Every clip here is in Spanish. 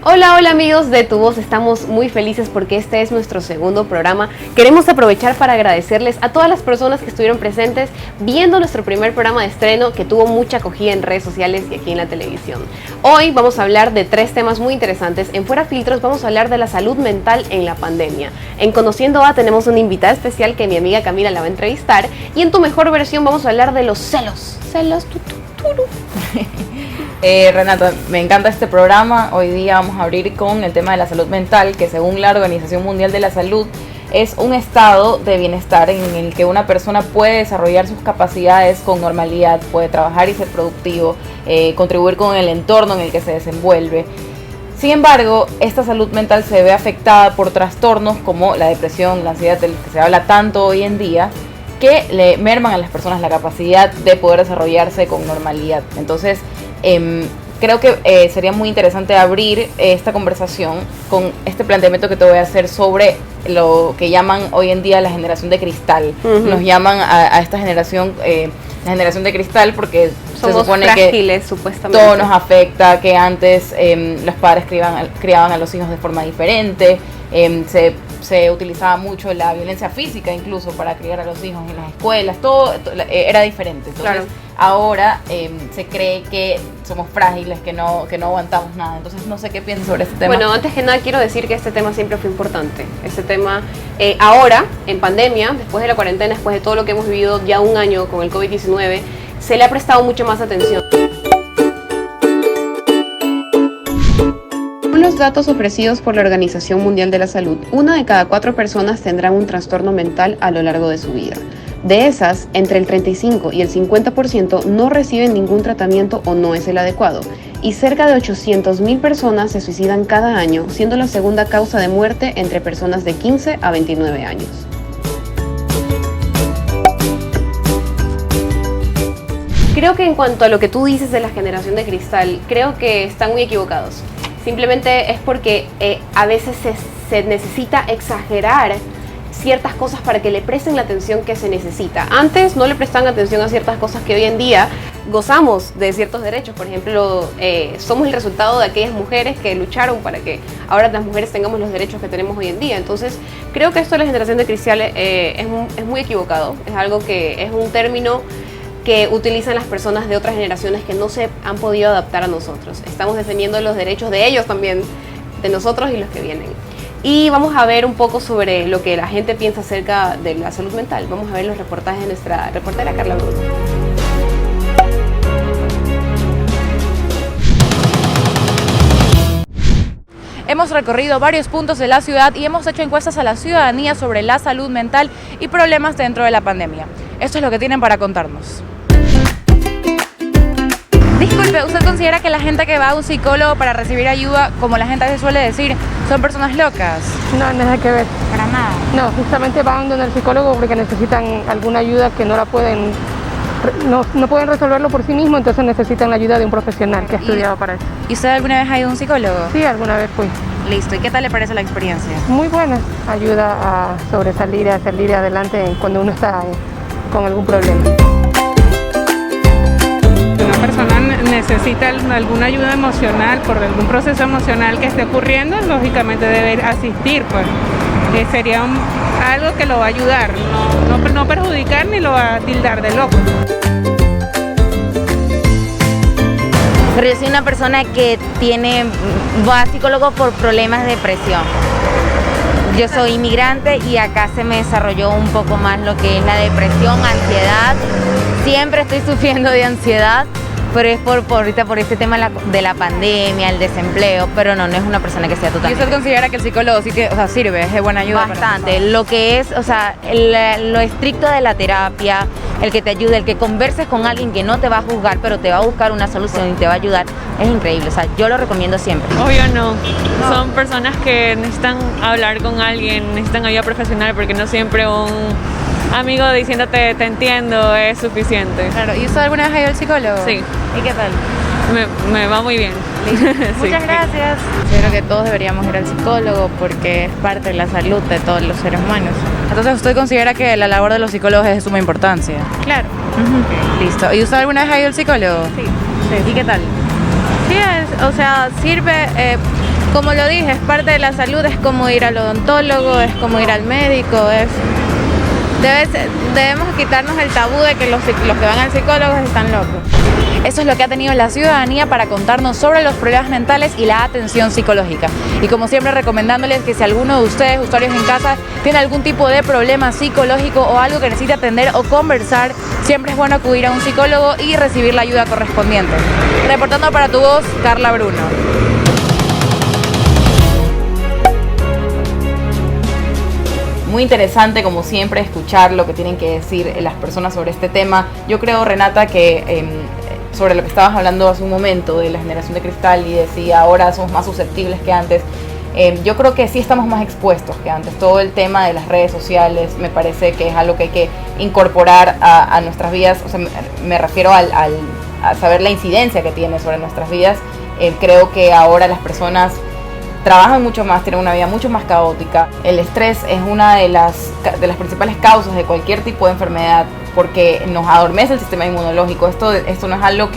Hola, hola amigos de Tu Voz, estamos muy felices porque este es nuestro segundo programa. Queremos aprovechar para agradecerles a todas las personas que estuvieron presentes viendo nuestro primer programa de estreno que tuvo mucha acogida en redes sociales y aquí en la televisión. Hoy vamos a hablar de 3 temas muy interesantes. En Fuera Filtros vamos a hablar de la salud mental en la pandemia. En Conociendo A tenemos una invitada especial que mi amiga Camila la va a entrevistar. Y en Tu Mejor Versión vamos a hablar de los celos. Celos, Renata, me encanta este programa. Hoy día vamos a abrir con el tema de la salud mental, que según la Organización Mundial de la Salud es un estado de bienestar en el que una persona puede desarrollar sus capacidades con normalidad, puede trabajar y ser productivo, contribuir con el entorno en el que se desenvuelve. Sin embargo, esta salud mental se ve afectada por trastornos como la depresión, la ansiedad, del que se habla tanto hoy en día, que le merman a las personas la capacidad de poder desarrollarse con normalidad. Entonces, creo que sería muy interesante abrir esta conversación con este planteamiento que te voy a hacer sobre lo que llaman hoy en día la generación de cristal. Nos llaman a esta generación, la generación de cristal, porque somos se supone frágiles, que supuestamente. todo nos afecta, que antes los padres criaban a los hijos de forma diferente, se utilizaba mucho la violencia física incluso para criar a los hijos en las escuelas, todo era diferente. Entonces, claro, ahora se cree que somos frágiles, que no aguantamos nada. Entonces no sé qué piensas sobre este tema. Bueno, antes que nada quiero decir que este tema siempre fue importante. Este tema ahora, en pandemia, después de la cuarentena, después de todo lo que hemos vivido ya un año con el COVID-19, se le ha prestado mucho más atención. Según los datos ofrecidos por la Organización Mundial de la Salud, 1 de cada 4 personas tendrán un trastorno mental a lo largo de su vida. De esas, entre el 35 y el 50% no reciben ningún tratamiento o no es el adecuado, y cerca de 800.000 personas se suicidan cada año, siendo la segunda causa de muerte entre personas de 15 a 29 años. Creo que en cuanto a lo que tú dices de la generación de cristal, creo que están muy equivocados. Simplemente es porque a veces se necesita exagerar ciertas cosas para que le presten la atención que se necesita. Antes no le prestaban atención a ciertas cosas que hoy en día gozamos de ciertos derechos. Por ejemplo, somos el resultado de aquellas mujeres que lucharon para que ahora las mujeres tengamos los derechos que tenemos hoy en día. Entonces, creo que esto de la generación de cristal es muy equivocado. Es algo que es un término que utilizan las personas de otras generaciones que no se han podido adaptar a nosotros. Estamos defendiendo los derechos de ellos también, de nosotros y los que vienen. Y vamos a ver un poco sobre lo que la gente piensa acerca de la salud mental. Vamos a ver los reportajes de nuestra reportera Carla Bruno. Hemos recorrido varios puntos de la ciudad y hemos hecho encuestas a la ciudadanía sobre la salud mental y problemas dentro de la pandemia. Esto es lo que tienen para contarnos. Disculpe, ¿usted considera que la gente que va a un psicólogo para recibir ayuda, como la gente suele decir, son personas locas? No, nada que ver. Para nada. No, justamente van donde el psicólogo porque necesitan alguna ayuda que no pueden resolverlo por sí mismos, entonces necesitan la ayuda de un profesional que ha estudiado para eso. ¿Y usted alguna vez ha ido a un psicólogo? Sí, alguna vez fui. Listo, ¿y qué tal le parece la experiencia? Muy buena, ayuda a sobresalir, a salir adelante cuando uno está con algún problema. Una persona necesita alguna ayuda emocional por algún proceso emocional que esté ocurriendo, lógicamente debe asistir, pues sería algo que lo va a ayudar, no perjudicar ni lo va a tildar de loco. Pero yo soy una persona que va a psicólogo por problemas de depresión. Yo soy inmigrante y acá se me desarrolló un poco más lo que es la depresión, ansiedad. Siempre estoy sufriendo de ansiedad, pero es ahorita por este tema de la pandemia, el desempleo, pero no es una persona que sea totalmente. ¿Y usted considera que el psicólogo sí sirve, es de buena ayuda? Bastante, lo que es, lo estricto de la terapia, el que te ayude, el que converses con alguien que no te va a juzgar, pero te va a buscar una solución y te va a ayudar, es increíble, yo lo recomiendo siempre. Obvio no, son personas que necesitan hablar con alguien, necesitan ayuda profesional, porque no siempre un amigo diciéndote te entiendo es suficiente. Claro, ¿y usted alguna vez ha ido al psicólogo? Sí. ¿Y qué tal? Me va muy bien. Sí. Muchas gracias. Creo que todos deberíamos ir al psicólogo porque es parte de la salud de todos los seres humanos. Entonces, ¿usted considera que la labor de los psicólogos es de suma importancia? Claro. Listo. ¿Y usted alguna vez ha ido al psicólogo? Sí. ¿Y qué tal? Sí, sirve Como lo dije, es parte de la salud, es como ir al odontólogo, es como ir al médico, debemos quitarnos el tabú de que los que van al psicólogo están locos. Eso es lo que ha tenido la ciudadanía para contarnos sobre los problemas mentales y la atención psicológica. Y como siempre, recomendándoles que si alguno de ustedes, usuarios en casa, tiene algún tipo de problema psicológico o algo que necesite atender o conversar, siempre es bueno acudir a un psicólogo y recibir la ayuda correspondiente. Reportando para Tu Voz, Carla Bruno. Muy interesante, como siempre, escuchar lo que tienen que decir las personas sobre este tema. Yo creo, Renata, que sobre lo que estabas hablando hace un momento de la generación de cristal y decía ahora somos más susceptibles que antes, yo creo que sí estamos más expuestos que antes. Todo el tema de las redes sociales me parece que es algo que hay que incorporar a nuestras vidas. O sea, me refiero a saber la incidencia que tiene sobre nuestras vidas. Creo que ahora las personas trabajan mucho más, tienen una vida mucho más caótica. El estrés es una de las principales causas de cualquier tipo de enfermedad porque nos adormece el sistema inmunológico. Esto no es algo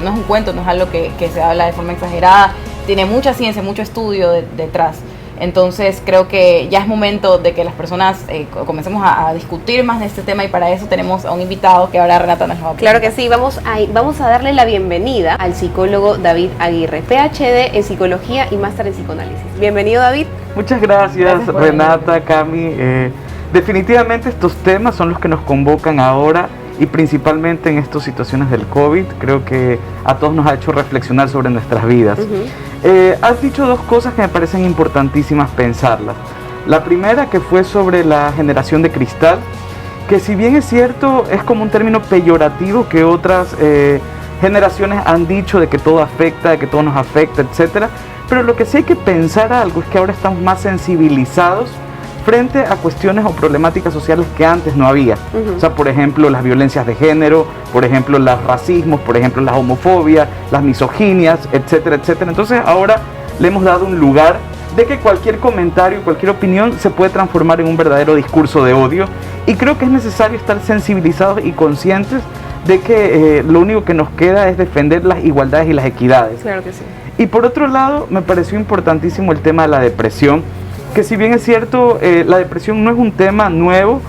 no es un cuento, no es algo que se habla de forma exagerada. Tiene mucha ciencia, mucho estudio detrás. Entonces creo que ya es momento de que las personas comencemos a discutir más de este tema y para eso tenemos a un invitado que ahora Renata nos va a presentar. Claro que sí, vamos a darle la bienvenida al psicólogo David Aguirre, PhD en Psicología y Máster en Psicoanálisis. Bienvenido, David. Muchas gracias Renata, Cami. Definitivamente estos temas son los que nos convocan ahora y principalmente en estas situaciones del COVID. Creo que a todos nos ha hecho reflexionar sobre nuestras vidas. Has dicho dos cosas que me parecen importantísimas pensarlas. La primera, que fue sobre la generación de cristal, que si bien es cierto, es como un término peyorativo que otras generaciones han dicho de que todo afecta, de que todo nos afecta, etcétera. Pero lo que sí hay que pensar algo es que ahora estamos más sensibilizados frente a cuestiones o problemáticas sociales que antes no había. O sea, por ejemplo, las violencias de género, por ejemplo, los racismos, por ejemplo, las homofobias, las misoginias, etcétera, etcétera. Entonces ahora le hemos dado un lugar de que cualquier comentario, cualquier opinión se puede transformar en un verdadero discurso de odio, y creo que es necesario estar sensibilizados y conscientes de que lo único que nos queda es defender las igualdades y las equidades. Claro que sí. Y por otro lado, me pareció importantísimo el tema de la depresión, que si bien es cierto, la depresión no es un tema nuevo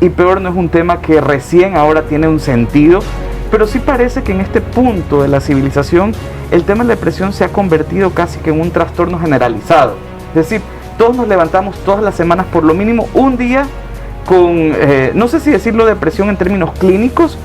y peor no es un tema que recién ahora tiene un sentido, pero sí parece que en este punto de la civilización el tema de la depresión se ha convertido casi que en un trastorno generalizado. Es decir, todos nos levantamos todas las semanas por lo mínimo un día con, no sé si decirlo depresión en términos clínicos,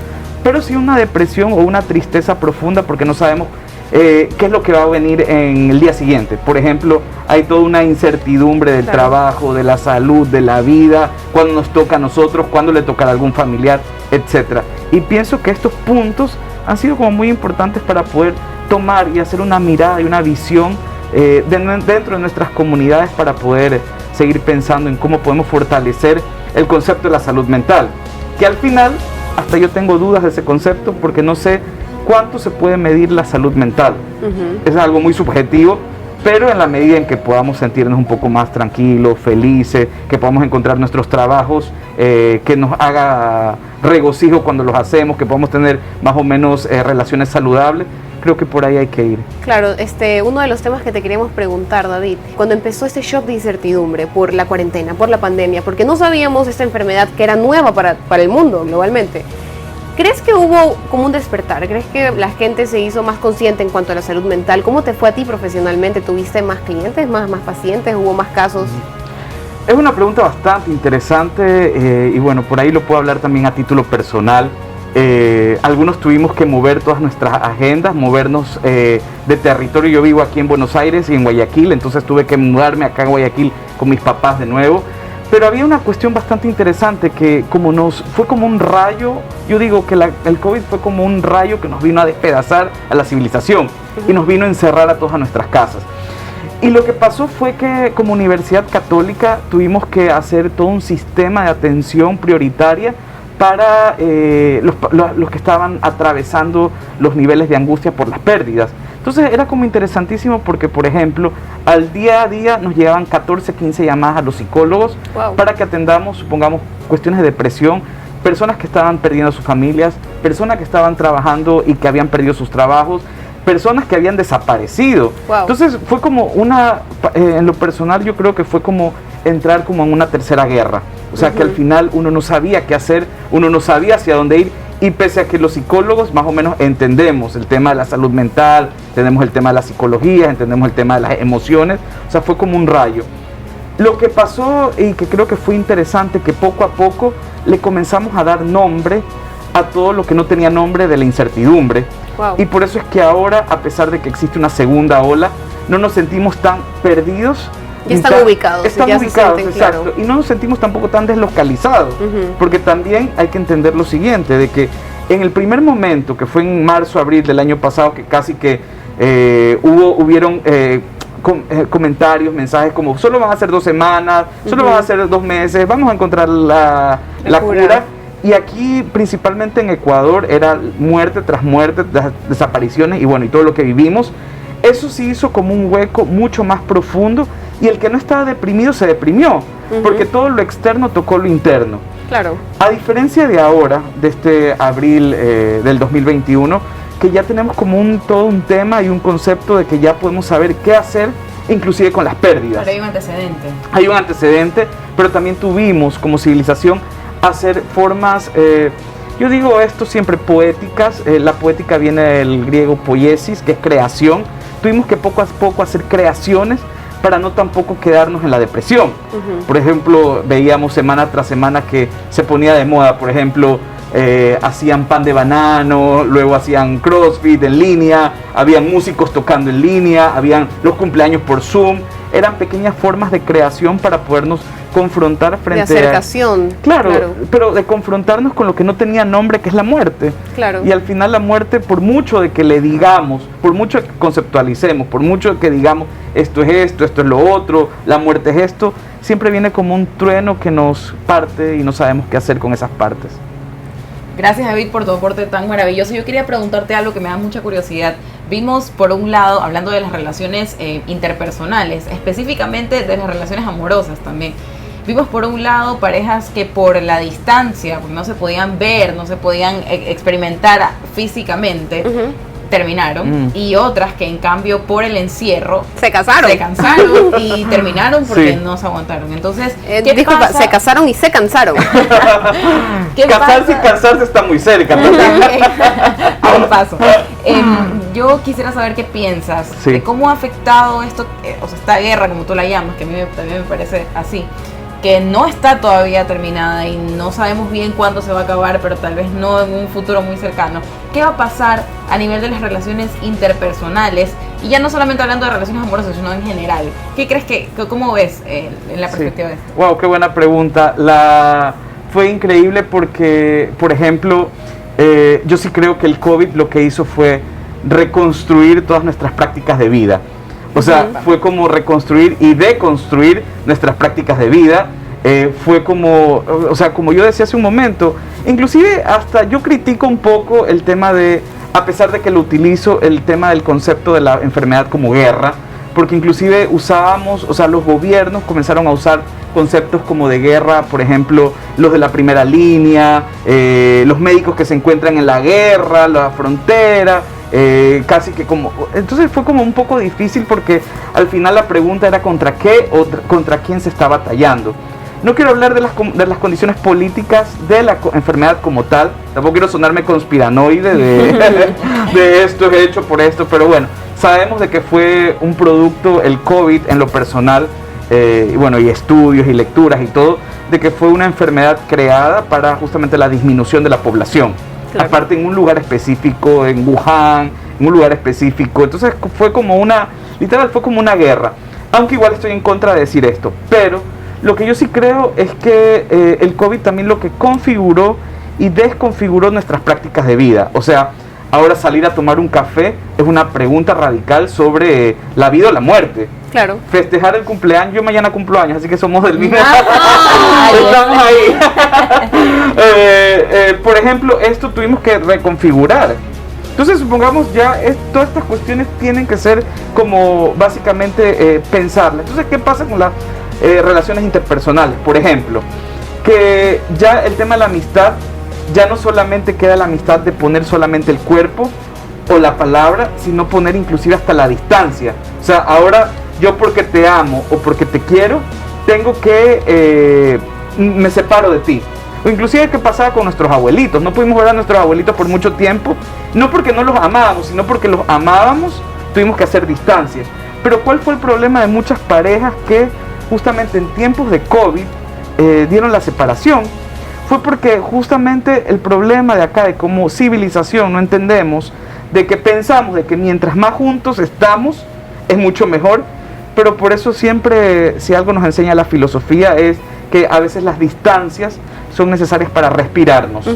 pero sí una depresión o una tristeza profunda porque no sabemos qué es lo que va a venir en el día siguiente. Por ejemplo, hay toda una incertidumbre del trabajo, de la salud, de la vida, cuándo nos toca a nosotros, cuándo le tocará a algún familiar, etc. Y pienso que estos puntos han sido como muy importantes para poder tomar y hacer una mirada y una visión dentro de nuestras comunidades para poder seguir pensando en cómo podemos fortalecer el concepto de la salud mental, que al final hasta yo tengo dudas de ese concepto porque no sé cuánto se puede medir la salud mental. Es algo muy subjetivo, pero en la medida en que podamos sentirnos un poco más tranquilos, felices, que podamos encontrar nuestros trabajos que nos haga regocijo cuando los hacemos, que podamos tener más o menos relaciones saludables, creo que por ahí hay que ir. Claro, uno de los temas que te queríamos preguntar, David, cuando empezó este shock de incertidumbre por la cuarentena, por la pandemia, porque no sabíamos esta enfermedad que era nueva para el mundo globalmente, ¿crees que hubo como un despertar? ¿Crees que la gente se hizo más consciente en cuanto a la salud mental? ¿Cómo te fue a ti profesionalmente? ¿Tuviste más clientes, más pacientes? ¿Hubo más casos? Es una pregunta bastante interesante y bueno, por ahí lo puedo hablar también a título personal. Algunos tuvimos que mover todas nuestras agendas, movernos de territorio. Yo vivo aquí en Buenos Aires y en Guayaquil, entonces tuve que mudarme acá a Guayaquil con mis papás de nuevo. Pero había una cuestión bastante interesante que fue como un rayo. Yo digo que el COVID fue como un rayo que nos vino a despedazar a la civilización y nos vino a encerrar a todos a nuestras casas. Y lo que pasó fue que como Universidad Católica tuvimos que hacer todo un sistema de atención prioritaria para los que estaban atravesando los niveles de angustia por las pérdidas. Entonces era como interesantísimo porque, por ejemplo, al día a día nos llegaban 14, 15 llamadas a los psicólogos para que atendamos, supongamos, cuestiones de depresión, personas que estaban perdiendo sus familias, personas que estaban trabajando y que habían perdido sus trabajos, personas que habían desaparecido. Wow. Entonces fue como en lo personal yo creo que fue como entrar como en una tercera guerra. O sea, que al final uno no sabía qué hacer, uno no sabía hacia dónde ir, y pese a que los psicólogos más o menos entendemos el tema de la salud mental, entendemos el tema de la psicología, entendemos el tema de las emociones, o sea, fue como un rayo. Lo que pasó y que creo que fue interesante, que poco a poco le comenzamos a dar nombre a todo lo que no tenía nombre de la incertidumbre. Wow. Y por eso es que ahora, a pesar de que existe una segunda ola, no nos sentimos tan perdidos. Ya están ubicados. Están ya ubicados, se sienten, exacto. claro. Y no nos sentimos tampoco tan deslocalizados. Porque también hay que entender lo siguiente, de que en el primer momento, que fue en marzo, abril del año pasado, que casi que hubieron comentarios, mensajes como solo van a ser 2 semanas, solo van a ser 2 meses, vamos a encontrar la cura. Y aquí, principalmente en Ecuador, era muerte tras muerte, desapariciones y bueno, y todo lo que vivimos. Eso sí hizo como un hueco mucho más profundo, y el que no estaba deprimido se deprimió, porque todo lo externo tocó lo interno. Claro. A diferencia de ahora, de este abril del 2021, que ya tenemos como todo un tema y un concepto de que ya podemos saber qué hacer, inclusive con las pérdidas. Pero hay un antecedente. Hay un antecedente, pero también tuvimos como civilización hacer formas, yo digo esto siempre, poéticas. La poética viene del griego poiesis, que es creación. Tuvimos que poco a poco hacer creaciones para no tampoco quedarnos en la depresión. Por ejemplo, veíamos semana tras semana que se ponía de moda, por ejemplo, hacían pan de banano, luego hacían CrossFit en línea, habían músicos tocando en línea, habían los cumpleaños por Zoom. Eran pequeñas formas de creación para podernos confrontar frente de acercación. Claro, pero de confrontarnos con lo que no tenía nombre, que es la muerte. Claro. Y al final la muerte, por mucho de que le digamos, por mucho que conceptualicemos, por mucho que digamos esto es lo otro, la muerte es esto, siempre viene como un trueno que nos parte y no sabemos qué hacer con esas partes. Gracias, David, por tu aporte tan maravilloso. Yo quería preguntarte algo que me da mucha curiosidad. Vimos, por un lado, hablando de las relaciones interpersonales, específicamente de las relaciones amorosas también. Vimos, por un lado, parejas que por la distancia, porque no se podían ver, no se podían experimentar físicamente, terminaron, y otras que en cambio por el encierro se casaron y terminaron porque no se aguantaron. Entonces, disculpa, se casaron y se cansaron. Casarse y cansarse está muy cerca. A un paso. Yo quisiera saber qué piensas de cómo ha afectado esto, o sea, esta guerra, como tú la llamas, que a mí también me parece así, que no está todavía terminada y no sabemos bien cuándo se va a acabar, pero tal vez no en un futuro muy cercano. ¿Qué va a pasar a nivel de las relaciones interpersonales? Y ya no solamente hablando de relaciones amorosas, sino en general. ¿Qué crees cómo ves en la perspectiva de esto? Wow, qué buena pregunta. Fue increíble porque, por ejemplo, yo sí creo que el COVID lo que hizo fue reconstruir todas nuestras prácticas de vida. O sea, fue como reconstruir y deconstruir nuestras prácticas de vida. Fue como, o sea, como yo decía hace un momento, inclusive hasta yo critico un poco el tema de, a pesar de que lo utilizo, el tema del concepto de la enfermedad como guerra, porque inclusive usábamos, o sea, los gobiernos comenzaron a usar conceptos como de guerra, por ejemplo, los de la primera línea, los médicos que se encuentran en la guerra, la frontera, casi que como, entonces fue como un poco difícil porque al final la pregunta era contra qué o contra quién se está batallando. No quiero hablar de las condiciones políticas de la enfermedad como tal, tampoco quiero sonarme conspiranoide de esto es hecho por esto, pero bueno, sabemos de que fue un producto, el COVID en lo personal, y bueno, y estudios y lecturas y todo, de que fue una enfermedad creada para justamente la disminución de la población. Claro. Aparte en un lugar específico, en Wuhan, en un lugar específico, entonces fue como literal fue como una guerra, aunque igual estoy en contra de decir esto, pero lo que yo sí creo es que el COVID también lo que configuró y desconfiguró nuestras prácticas de vida, o sea, ahora salir a tomar un café es una pregunta radical sobre la vida o la muerte. Claro. Festejar el cumpleaños, yo mañana cumplo años, así que somos del mismo. Estamos ahí. Por ejemplo, esto tuvimos que reconfigurar. Entonces, supongamos ya, todas estas cuestiones tienen que ser como básicamente pensarlas. Entonces, ¿qué pasa con las relaciones interpersonales? Por ejemplo, que ya el tema de la amistad, ya no solamente queda la amistad de poner solamente el cuerpo o la palabra, sino poner inclusive hasta la distancia. O sea, ahora yo porque te amo o porque te quiero, tengo que, me separo de ti. O inclusive qué pasaba con nuestros abuelitos, no pudimos ver a nuestros abuelitos por mucho tiempo, no porque no los amábamos, sino porque los amábamos, tuvimos que hacer distancia. Pero ¿cuál fue el problema de muchas parejas que justamente en tiempos de COVID dieron la separación? Fue porque justamente el problema de acá, de como civilización, no entendemos, de que pensamos de que mientras más juntos estamos, es mucho mejor, pero por eso siempre, si algo nos enseña la filosofía, es que a veces las distancias son necesarias para respirarnos,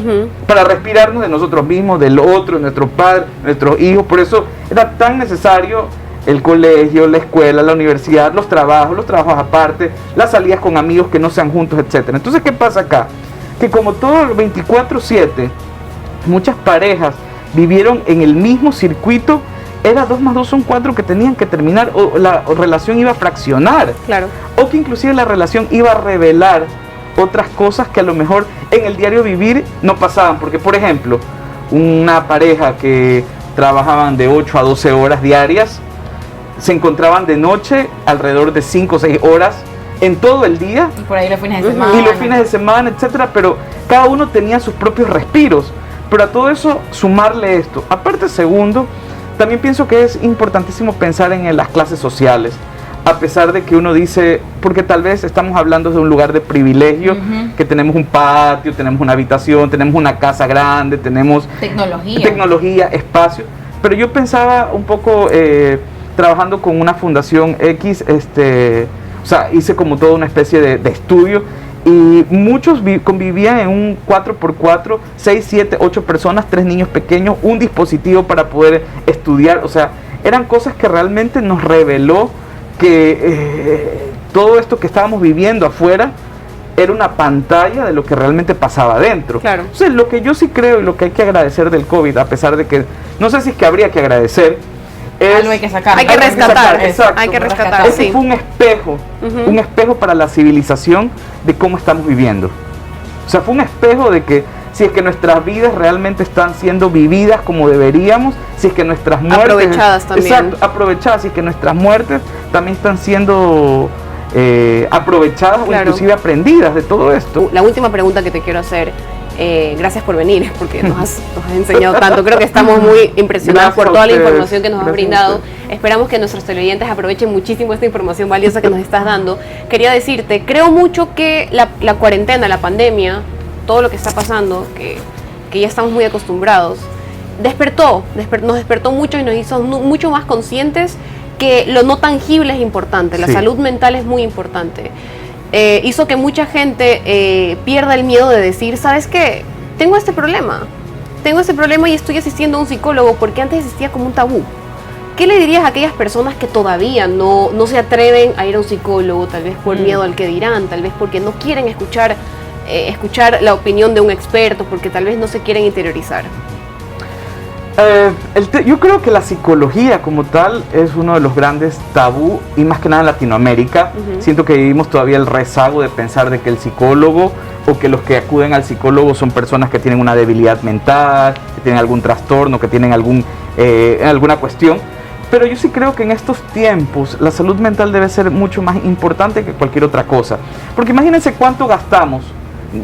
para respirarnos de nosotros mismos, del otro, de nuestro padre, de nuestros hijos. Por eso era tan necesario el colegio, la escuela, la universidad, los trabajos aparte, las salidas con amigos que no sean juntos, etc. Entonces, ¿qué pasa acá? Que como todo el 24/7, muchas parejas vivieron en el mismo circuito, era 2 más 2 son 4 que tenían que terminar, o la relación iba a fraccionar, Claro. o que inclusive la relación iba a revelar otras cosas que a lo mejor en el diario vivir no pasaban, porque por ejemplo, una pareja que trabajaban de 8 a 12 horas diarias, se encontraban de noche alrededor de 5 o 6 horas en todo el día, Y por ahí los fines de semana. y los fines de semana, etcétera, pero cada uno tenía sus propios respiros. Pero a todo eso sumarle esto. Aparte, segundo, también pienso que es importantísimo pensar en las clases sociales, a pesar de que uno dice, porque tal vez estamos hablando de un lugar de privilegio, que tenemos un patio, tenemos una habitación, tenemos una casa grande, tenemos tecnología, espacio, pero yo pensaba un poco, trabajando con una fundación X, o sea, hice como toda una especie de estudio, y muchos convivían en un 4x4, 6, 7, 8 personas, 3 niños pequeños, un dispositivo para poder estudiar. O sea, eran cosas que realmente nos reveló que todo esto que estábamos viviendo afuera era una pantalla de lo que realmente pasaba adentro. Claro. Entonces, lo que yo sí creo y lo que hay que agradecer del COVID, a pesar de que, no sé si es que habría que agradecer, Algo hay que sacar. Hay que rescatar, exacto. hay que rescatar, Ese sí. fue un espejo para la civilización de cómo estamos viviendo. O sea, fue un espejo de que si es que nuestras vidas realmente están siendo vividas como deberíamos, si es que nuestras muertes... Aprovechadas también. Exacto, aprovechadas, si es que nuestras muertes también están siendo aprovechadas, Claro. o inclusive aprendidas de todo esto. La última pregunta que te quiero hacer, gracias por venir, porque nos has enseñado tanto. Creo que estamos muy impresionados Gracias por a toda la ustedes. información que nos has Gracias a brindado. ustedes. Esperamos que nuestros televidentes aprovechen muchísimo esta información valiosa que nos estás dando. Quería decirte, creo mucho que la cuarentena, la pandemia, todo lo que está pasando, que ya estamos muy acostumbrados, nos despertó mucho y nos hizo mucho más conscientes que lo no tangible es importante, la Sí. salud mental es muy importante. Hizo que mucha gente pierda el miedo de decir, ¿sabes qué? Tengo este problema y estoy asistiendo a un psicólogo, porque antes existía como un tabú. ¿Qué le dirías a aquellas personas que todavía no se atreven a ir a un psicólogo, tal vez por miedo al que dirán, tal vez porque no quieren escuchar la opinión de un experto, porque tal vez no se quieren interiorizar? Yo creo que la psicología como tal es uno de los grandes tabú, y más que nada en Latinoamérica. Siento que vivimos todavía el rezago de pensar de que el psicólogo, o que los que acuden al psicólogo son personas que tienen una debilidad mental, que tienen algún trastorno, que tienen alguna cuestión. Pero yo sí creo que en estos tiempos la salud mental debe ser mucho más importante que cualquier otra cosa. Porque imagínense cuánto gastamos,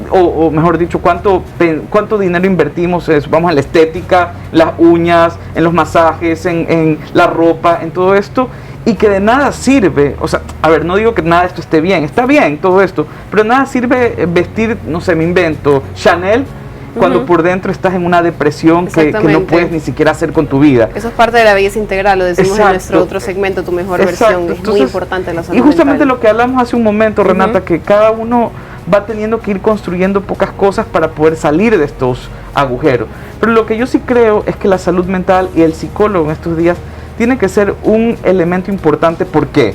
o mejor dicho, cuánto dinero invertimos, vamos a la estética, las uñas, en los masajes, en la ropa, en todo esto, y que de nada sirve. O sea, a ver, no digo que nada de esto esté bien, está bien todo esto, pero de nada sirve vestir, no sé, me invento, Chanel, cuando por dentro estás en una depresión que no puedes ni siquiera hacer con tu vida. Eso es parte de la belleza integral, lo decimos Exacto. en nuestro otro segmento, Tu Mejor Exacto. Versión. Es Entonces, muy importante la salud Y justamente mental. lo que hablamos hace un momento, Renata, que cada uno va teniendo que ir construyendo pocas cosas para poder salir de estos agujeros. Pero lo que yo sí creo es que la salud mental y el psicólogo en estos días tiene que ser un elemento importante. ¿Por qué?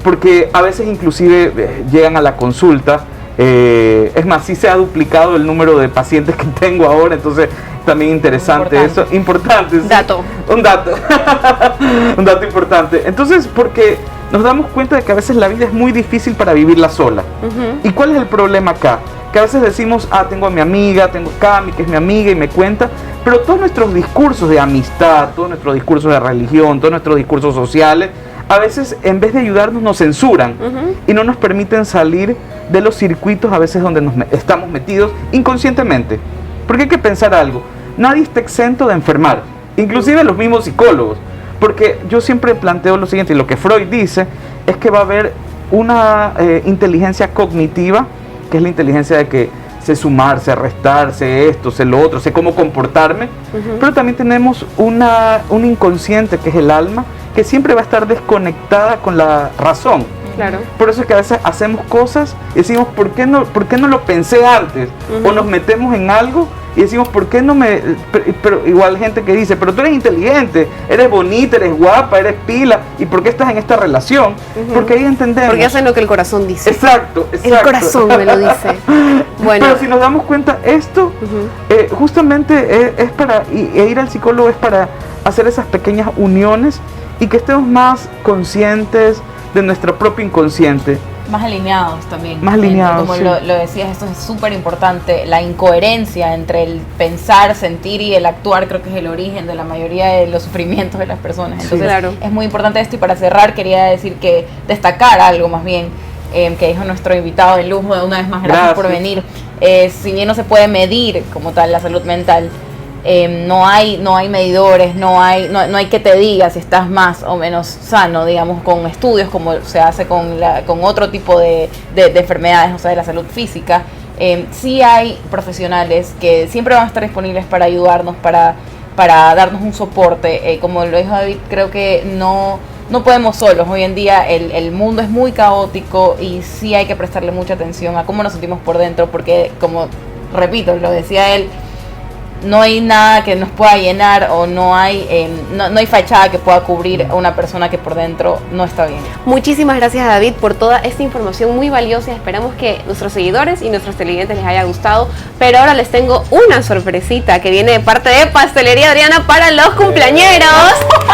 Porque a veces inclusive llegan a la consulta, es más, sí se ha duplicado el número de pacientes que tengo ahora, entonces también interesante eso. Importante, sí. Dato. Un dato. Un dato importante. Entonces, porque nos damos cuenta de que a veces la vida es muy difícil para vivirla sola. ¿Y cuál es el problema acá? que a veces decimos, tengo a mi amiga, tengo a Cami, que es mi amiga y me cuenta, pero todos nuestros discursos de amistad, todos nuestros discursos de religión, todos nuestros discursos sociales, a veces en vez de ayudarnos nos censuran y no nos permiten salir de los circuitos a veces donde estamos metidos inconscientemente. Porque hay que pensar algo, nadie está exento de enfermar, inclusive los mismos psicólogos, porque yo siempre planteo lo siguiente, y lo que Freud dice es que va a haber una inteligencia cognitiva, que es la inteligencia de que sé sumar, sé restar, sé esto, sé lo otro, sé cómo comportarme, pero también tenemos un inconsciente que es el alma, que siempre va a estar desconectada con la razón. Claro. Por eso es que a veces hacemos cosas y decimos, ¿por qué no lo pensé antes? O nos metemos en algo y decimos, ¿por qué no me...? Pero igual gente que dice, pero tú eres inteligente, eres bonita, eres guapa, eres pila, ¿y por qué estás en esta relación? Porque ahí entendemos. Porque hacen lo que el corazón dice. Exacto. El corazón me lo dice. Bueno. Pero si nos damos cuenta, esto justamente es para, e ir al psicólogo es para hacer esas pequeñas uniones y que estemos más conscientes de nuestro propio inconsciente. Más alineados también. Más alineados, como sí. lo decías, esto es súper importante. La incoherencia entre el pensar, sentir y el actuar creo que es el origen de la mayoría de los sufrimientos de las personas. Entonces, claro, es muy importante esto. Y para cerrar, quería decir que destacar algo más bien que dijo nuestro invitado de lujo. Una vez más, gracias por venir. Si bien no se puede medir como tal la salud mental, no hay medidores, no hay que te diga si estás más o menos sano, digamos, con estudios como se hace con otro tipo de enfermedades, o sea, de la salud física. Sí hay profesionales que siempre van a estar disponibles para ayudarnos, para darnos un soporte. Como lo dijo David, creo que no podemos solos. Hoy en día el mundo es muy caótico y sí hay que prestarle mucha atención a cómo nos sentimos por dentro, porque, como repito, lo decía él, no hay nada que nos pueda llenar o no hay fachada que pueda cubrir a una persona que por dentro no está bien. Muchísimas gracias a David por toda esta información muy valiosa. Esperamos que nuestros seguidores y nuestros televidentes les haya gustado, pero ahora les tengo una sorpresita que viene de parte de Pastelería Adriana para los cumpleañeros.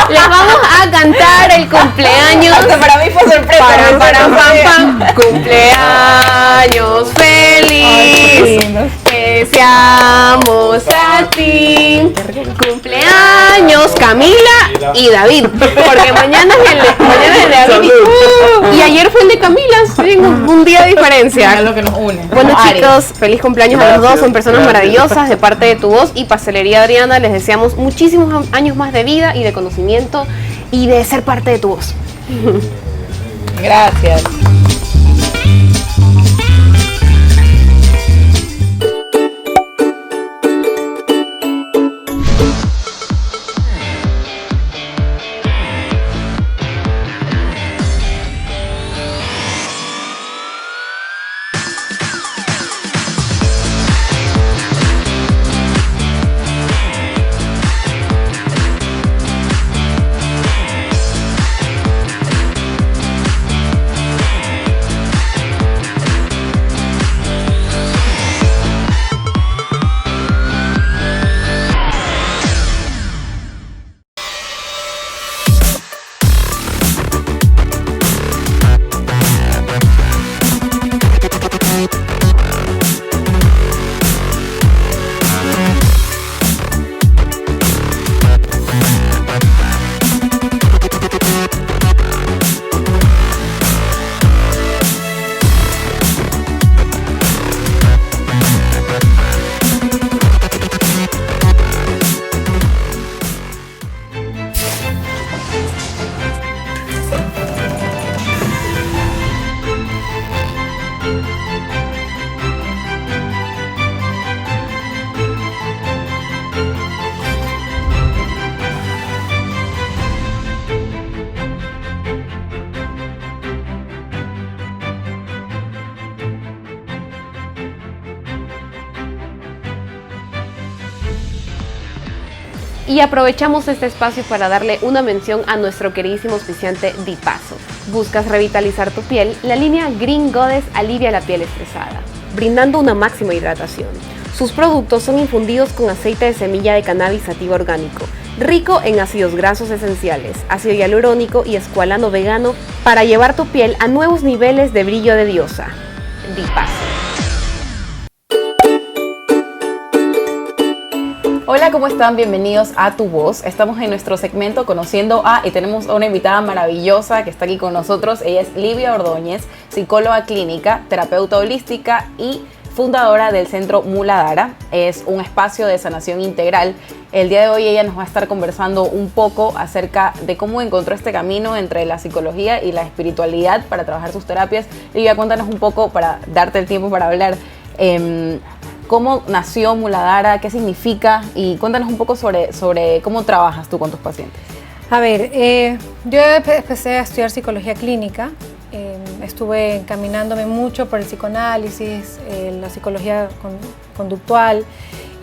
Les vamos a cantar el cumpleaños. Hasta para mí fue sorpresa. Pam. Cumpleaños feliz. Deseamos a ti. Cumpleaños Camila y David. Porque mañana es el de David. Y ayer fue el de Camila. Tienen un día de diferencia. Es lo que nos une. Bueno, chicos, feliz cumpleaños a los dos. Son personas maravillosas de parte de Tu Voz y Pastelería Adriana. Les deseamos muchísimos años más de vida y de conocimiento y de ser parte de Tu Voz. Gracias. Y aprovechamos este espacio para darle una mención a nuestro queridísimo auspiciante Dipaso. ¿Buscas revitalizar tu piel? La línea Green Goddess alivia la piel estresada, brindando una máxima hidratación. Sus productos son infundidos con aceite de semilla de cannabis sativa orgánico, rico en ácidos grasos esenciales, ácido hialurónico y escualano vegano para llevar tu piel a nuevos niveles de brillo de diosa. Dipaso. Hola, ¿cómo están? Bienvenidos a Tu Voz. Estamos en nuestro segmento Conociendo a, y tenemos a una invitada maravillosa que está aquí con nosotros. Ella es Livia Ordóñez, psicóloga clínica, terapeuta holística y fundadora del Centro Muladhara. Es un espacio de sanación integral. El día de hoy ella nos va a estar conversando un poco acerca de cómo encontró este camino entre la psicología y la espiritualidad para trabajar sus terapias. Livia, cuéntanos un poco, para darte el tiempo para hablar, ¿cómo nació Muladhara? ¿Qué significa? Y cuéntanos un poco sobre cómo trabajas tú con tus pacientes. A ver, yo empecé a estudiar psicología clínica. Estuve encaminándome mucho por el psicoanálisis, la psicología conductual,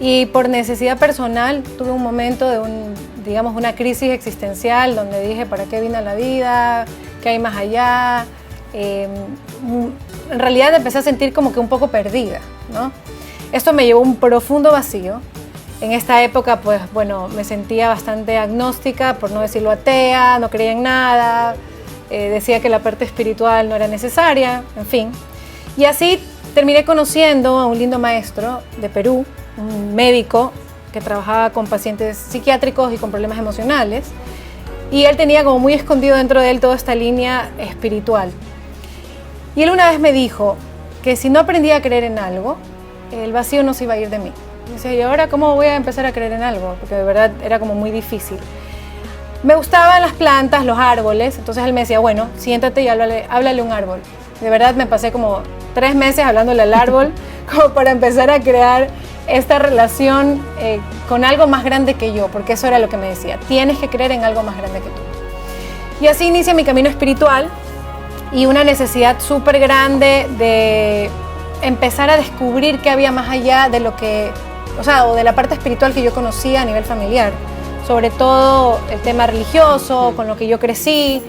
y por necesidad personal tuve un momento de una crisis existencial donde dije, ¿para qué vine a la vida? ¿Qué hay más allá? En realidad empecé a sentir como que un poco perdida, ¿no? Esto me llevó a un profundo vacío. En esta época, pues bueno, me sentía bastante agnóstica, por no decirlo atea, no creía en nada, decía que la parte espiritual no era necesaria, en fin. Y así terminé conociendo a un lindo maestro de Perú, un médico que trabajaba con pacientes psiquiátricos y con problemas emocionales. Y él tenía como muy escondido dentro de él toda esta línea espiritual. Y él una vez me dijo que si no aprendía a creer en algo, el vacío no se iba a ir de mí. Y decía, ¿y ahora cómo voy a empezar a creer en algo? Porque de verdad era como muy difícil. Me gustaban las plantas, los árboles, entonces él me decía, bueno, siéntate y háblale a un árbol. De verdad me pasé como 3 meses hablándole al árbol, como para empezar a crear esta relación con algo más grande que yo, porque eso era lo que me decía, tienes que creer en algo más grande que tú. Y así inicia mi camino espiritual y una necesidad súper grande de empezar a descubrir qué había más allá de lo que, o de la parte espiritual que yo conocía a nivel familiar, sobre todo el tema religioso, con lo que yo crecí,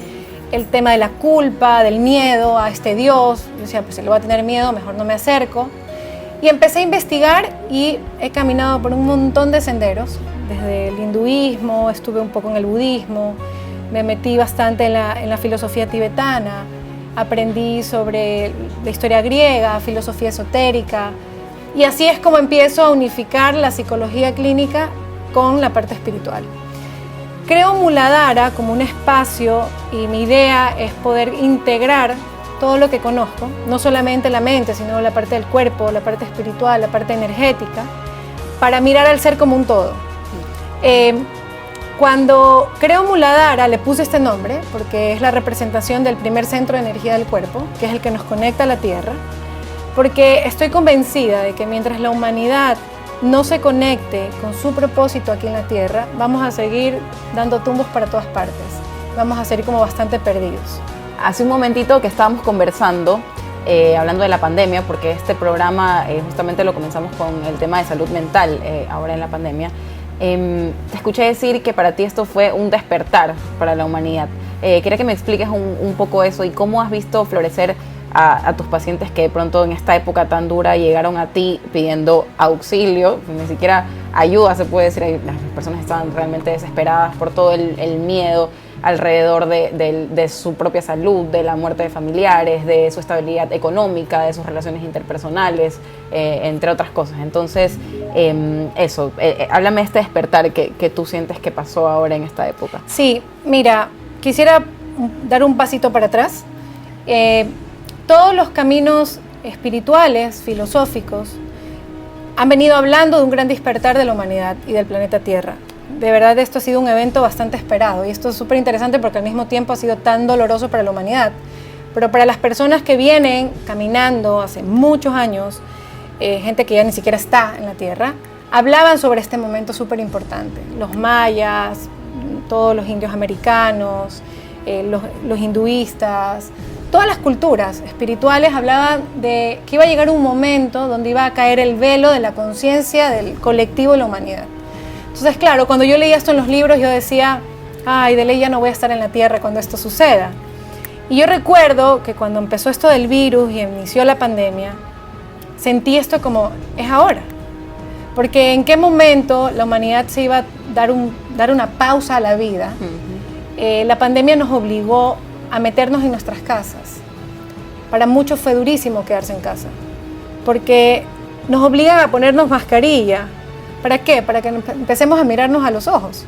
el tema de la culpa, del miedo a este Dios. Yo decía, pues si le voy a tener miedo, mejor no me acerco. Y empecé a investigar y he caminado por un montón de senderos, desde el hinduismo, estuve un poco en el budismo, me metí bastante en la filosofía tibetana, aprendí sobre la historia griega, filosofía esotérica, y así es como empiezo a unificar la psicología clínica con la parte espiritual. Creo Muladhara como un espacio y mi idea es poder integrar todo lo que conozco, no solamente la mente, sino la parte del cuerpo, la parte espiritual, la parte energética, para mirar al ser como un todo. Cuando creo Muladhara le puse este nombre porque es la representación del primer centro de energía del cuerpo, que es el que nos conecta a la Tierra, porque estoy convencida de que mientras la humanidad no se conecte con su propósito aquí en la Tierra, vamos a seguir dando tumbos para todas partes, vamos a seguir como bastante perdidos. Hace un momentito que estábamos conversando, hablando de la pandemia, porque este programa justamente lo comenzamos con el tema de salud mental ahora en la pandemia. Te escuché decir que para ti esto fue un despertar para la humanidad. Quería que me expliques un poco eso y cómo has visto florecer a tus pacientes que de pronto en esta época tan dura llegaron a ti pidiendo auxilio, ni siquiera ayuda se puede decir. Las personas estaban realmente desesperadas por todo el miedo alrededor de su propia salud, de la muerte de familiares, de su estabilidad económica, de sus relaciones interpersonales, entre otras cosas. Entonces, háblame de este despertar que tú sientes que pasó ahora en esta época. Sí, mira, quisiera dar un pasito para atrás. Todos los caminos espirituales, filosóficos, han venido hablando de un gran despertar de la humanidad y del planeta Tierra. De verdad esto ha sido un evento bastante esperado y esto es súper interesante porque al mismo tiempo ha sido tan doloroso para la humanidad. Pero para las personas que vienen caminando hace muchos años, gente que ya ni siquiera está en la Tierra, hablaban sobre este momento súper importante. Los mayas, todos los indios americanos, los hinduistas, todas las culturas espirituales hablaban de que iba a llegar un momento donde iba a caer el velo de la conciencia del colectivo de la humanidad. Entonces, claro, cuando yo leía esto en los libros, yo decía, ay, de ley ya no voy a estar en la Tierra cuando esto suceda. Y yo recuerdo que cuando empezó esto del virus y inició la pandemia, sentí esto como, es ahora. Porque en qué momento la humanidad se iba a dar una pausa a la vida. La pandemia nos obligó a meternos en nuestras casas. Para muchos fue durísimo quedarse en casa, porque nos obligan a ponernos mascarilla, ¿Para qué? Para que empecemos a mirarnos a los ojos.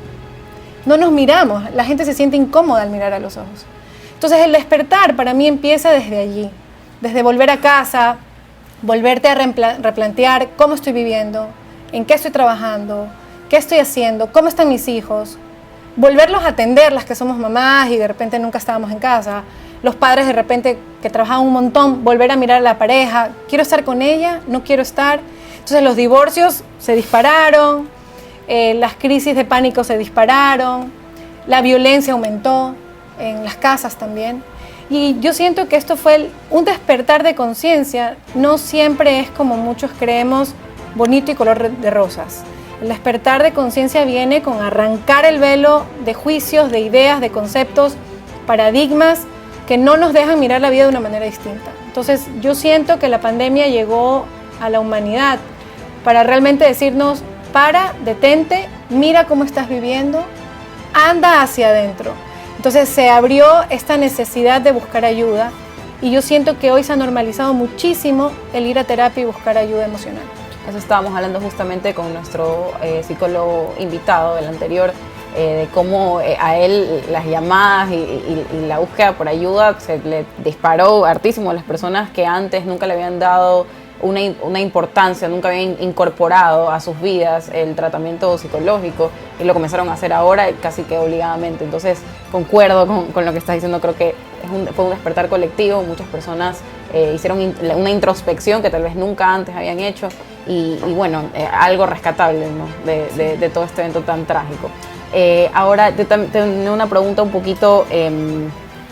No nos miramos, la gente se siente incómoda al mirar a los ojos. Entonces el despertar para mí empieza desde allí, desde volver a casa, volverte a replantear cómo estoy viviendo, en qué estoy trabajando, qué estoy haciendo, cómo están mis hijos, volverlos a atender, las que somos mamás y de repente nunca estábamos en casa, los padres de repente que trabajaban un montón, volver a mirar a la pareja, quiero estar con ella, no quiero estar. Entonces los divorcios se dispararon, las crisis de pánico se dispararon, la violencia aumentó en las casas también. Y yo siento que esto fue un despertar de conciencia, no siempre es como muchos creemos bonito y color de rosas. El despertar de conciencia viene con arrancar el velo de juicios, de ideas, de conceptos, paradigmas que no nos dejan mirar la vida de una manera distinta. Entonces yo siento que la pandemia llegó a la humanidad para realmente decirnos, detente, mira cómo estás viviendo, anda hacia adentro. Entonces se abrió esta necesidad de buscar ayuda y yo siento que hoy se ha normalizado muchísimo el ir a terapia y buscar ayuda emocional. Eso estábamos hablando justamente con nuestro psicólogo invitado, el anterior, de cómo a él las llamadas y la búsqueda por ayuda se le disparó hartísimo a las personas que antes nunca le habían dado una importancia, nunca habían incorporado a sus vidas el tratamiento psicológico y lo comenzaron a hacer ahora casi que obligadamente. Entonces concuerdo con lo que estás diciendo, creo que fue un despertar colectivo, muchas personas hicieron una introspección que tal vez nunca antes habían hecho y bueno, algo rescatable, ¿no? de todo este evento tan trágico. Ahora tengo una pregunta un poquito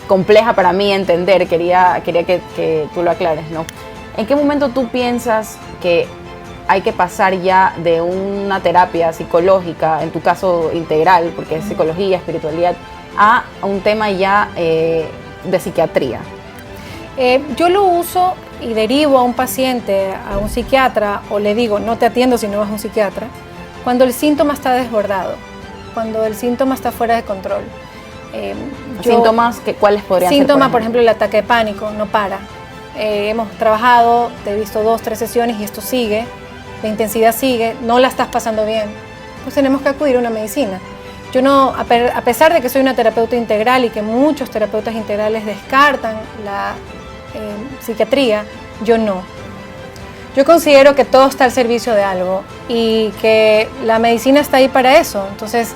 compleja para mí entender, quería que tú lo aclares, ¿no? ¿En qué momento tú piensas que hay que pasar ya de una terapia psicológica, en tu caso integral, porque es psicología, espiritualidad, a un tema ya de psiquiatría? Yo lo uso y derivo a un paciente a un psiquiatra o le digo, no te atiendo si no vas a un psiquiatra, cuando el síntoma está desbordado, cuando el síntoma está fuera de control. ¿Síntomas? ¿Cuáles podrían ser? Síntomas, por ejemplo, el ataque de pánico, no para. Hemos trabajado, te he visto 2, 3 sesiones y esto sigue, la intensidad sigue, no la estás pasando bien, pues tenemos que acudir a una medicina. Yo no, a pesar de que soy una terapeuta integral y que muchos terapeutas integrales descartan la psiquiatría, yo no. Yo considero que todo está al servicio de algo y que la medicina está ahí para eso. Entonces,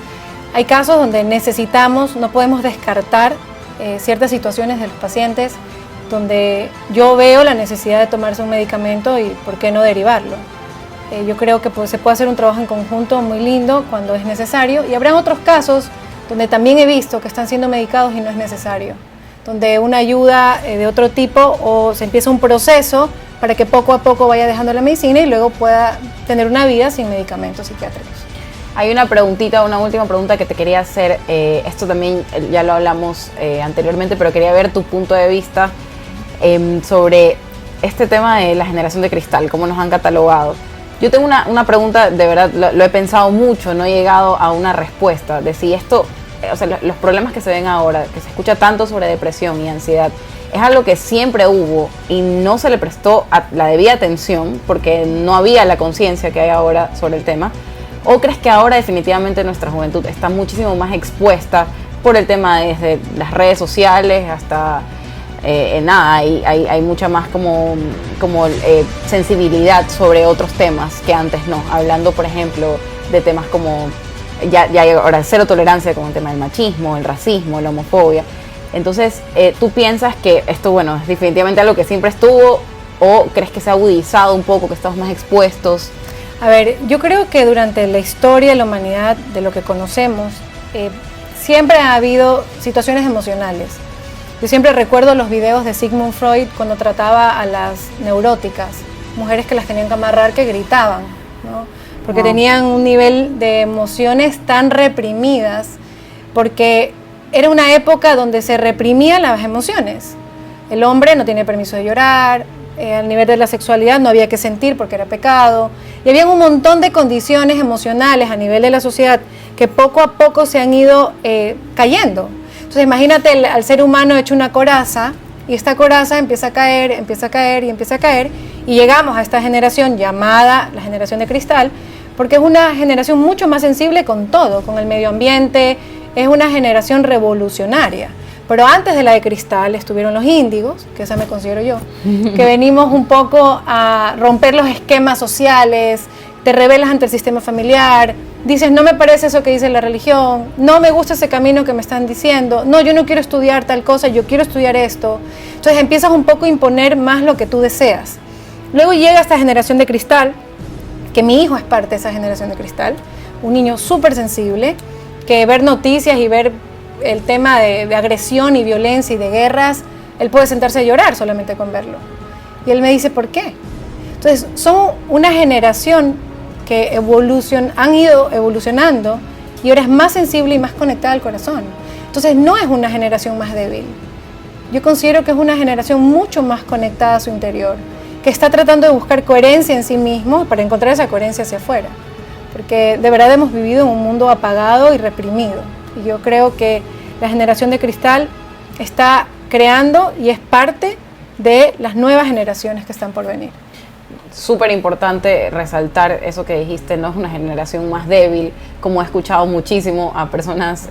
hay casos donde necesitamos, no podemos descartar ciertas situaciones de los pacientes donde yo veo la necesidad de tomarse un medicamento y por qué no derivarlo. Yo creo que se puede hacer un trabajo en conjunto muy lindo cuando es necesario y habrán otros casos donde también he visto que están siendo medicados y no es necesario, donde una ayuda de otro tipo o se empieza un proceso para que poco a poco vaya dejando la medicina y luego pueda tener una vida sin medicamentos psiquiátricos. Hay una última pregunta que te quería hacer, esto también ya lo hablamos anteriormente, pero quería ver tu punto de vista sobre este tema de la generación de cristal, cómo nos han catalogado. Yo tengo una pregunta, de verdad, lo he pensado mucho, no he llegado a una respuesta de si esto, o sea, los problemas que se ven ahora, que se escucha tanto sobre depresión y ansiedad, es algo que siempre hubo y no se le prestó la debida atención porque no había la conciencia que hay ahora sobre el tema, o crees que ahora definitivamente nuestra juventud está muchísimo más expuesta por el tema desde las redes sociales hasta... hay mucha más como sensibilidad sobre otros temas que antes no, hablando por ejemplo de temas como ya hay ahora cero tolerancia como el tema del machismo, el racismo, la homofobia. Entonces, ¿tú piensas que esto, bueno, es definitivamente algo que siempre estuvo o crees que se ha agudizado un poco, que estamos más expuestos? A ver, yo creo que durante la historia de la humanidad, de lo que conocemos, siempre ha habido situaciones emocionales. Yo siempre recuerdo los videos de Sigmund Freud cuando trataba a las neuróticas, mujeres que las tenían que amarrar que gritaban, ¿no? Porque tenían un nivel de emociones tan reprimidas, porque era una época donde se reprimían las emociones. El hombre no tiene permiso de llorar, al nivel de la sexualidad no había que sentir porque era pecado, y había un montón de condiciones emocionales a nivel de la sociedad que poco a poco se han ido cayendo. Entonces imagínate al ser humano hecho una coraza y esta coraza empieza a caer, empieza a caer y empieza a caer y llegamos a esta generación llamada la generación de cristal porque es una generación mucho más sensible con todo, con el medio ambiente, es una generación revolucionaria. Pero antes de la de cristal estuvieron los índigos, que esa me considero yo, que venimos un poco a romper los esquemas sociales, te rebelas ante el sistema familiar, dices no me parece eso que dice la religión, no me gusta ese camino que me están diciendo, no, yo no quiero estudiar tal cosa, yo quiero estudiar esto. Entonces empiezas un poco a imponer más lo que tú deseas. Luego llega esta generación de cristal, que mi hijo es parte de esa generación de cristal, un niño súper sensible, que ver noticias y ver el tema de agresión y violencia y de guerras, él puede sentarse a llorar solamente con verlo. Y él me dice, ¿por qué? Entonces, son una generación que han ido evolucionando y ahora es más sensible y más conectada al corazón. Entonces, no es una generación más débil. Yo considero que es una generación mucho más conectada a su interior, que está tratando de buscar coherencia en sí mismo para encontrar esa coherencia hacia afuera. Porque de verdad hemos vivido en un mundo apagado y reprimido. Y yo creo que la generación de cristal está creando y es parte de las nuevas generaciones que están por venir. Súper importante resaltar eso que dijiste, no es una generación más débil, como he escuchado muchísimo a personas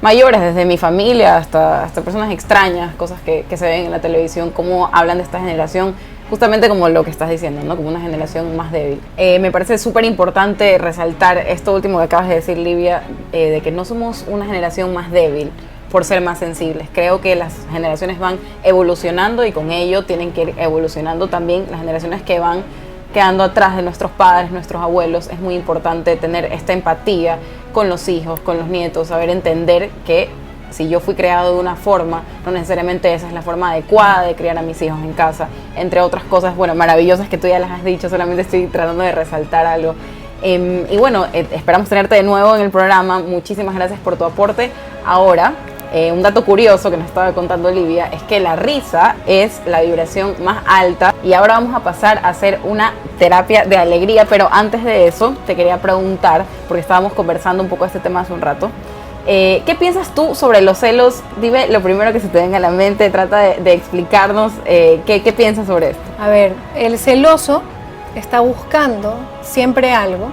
mayores, desde mi familia hasta personas extrañas, cosas que se ven en la televisión, cómo hablan de esta generación, justamente como lo que estás diciendo, ¿no? Como una generación más débil. Me parece súper importante resaltar esto último que acabas de decir, Livia, de que no somos una generación más débil por ser más sensibles. Creo que las generaciones van evolucionando y con ello tienen que ir evolucionando también las generaciones que van quedando atrás de nuestros padres, nuestros abuelos. Es muy importante tener esta empatía con los hijos, con los nietos, saber entender que si yo fui creado de una forma, no necesariamente esa es la forma adecuada de criar a mis hijos en casa, entre otras cosas, bueno, maravillosas que tú ya las has dicho, solamente estoy tratando de resaltar algo. Y bueno, esperamos tenerte de nuevo en el programa. Muchísimas gracias por tu aporte. Ahora, un dato curioso que nos estaba contando Livia es que la risa es la vibración más alta y ahora vamos a pasar a hacer una terapia de alegría, pero antes de eso te quería preguntar, porque estábamos conversando un poco de este tema hace un rato, ¿qué piensas tú sobre los celos? Dime lo primero que se te venga a la mente, trata de explicarnos qué piensas sobre esto. A ver, el celoso está buscando siempre algo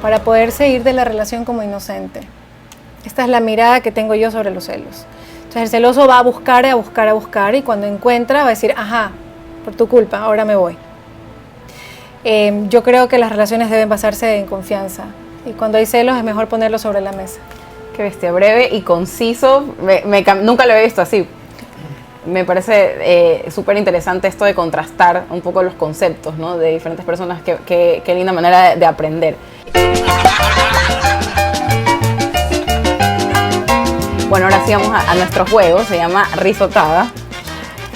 para poderse ir de la relación como inocente. Esta es la mirada que tengo yo sobre los celos. Entonces el celoso va a buscar y cuando encuentra va a decir, ajá, por tu culpa, ahora me voy. Yo creo que las relaciones deben basarse en confianza y cuando hay celos es mejor ponerlo sobre la mesa. Qué bestia, breve y conciso, nunca lo he visto así. Me parece súper interesante esto de contrastar un poco los conceptos, ¿no? De diferentes personas, qué linda manera de aprender. Bueno, ahora sí vamos a nuestro juego, se llama Risotada.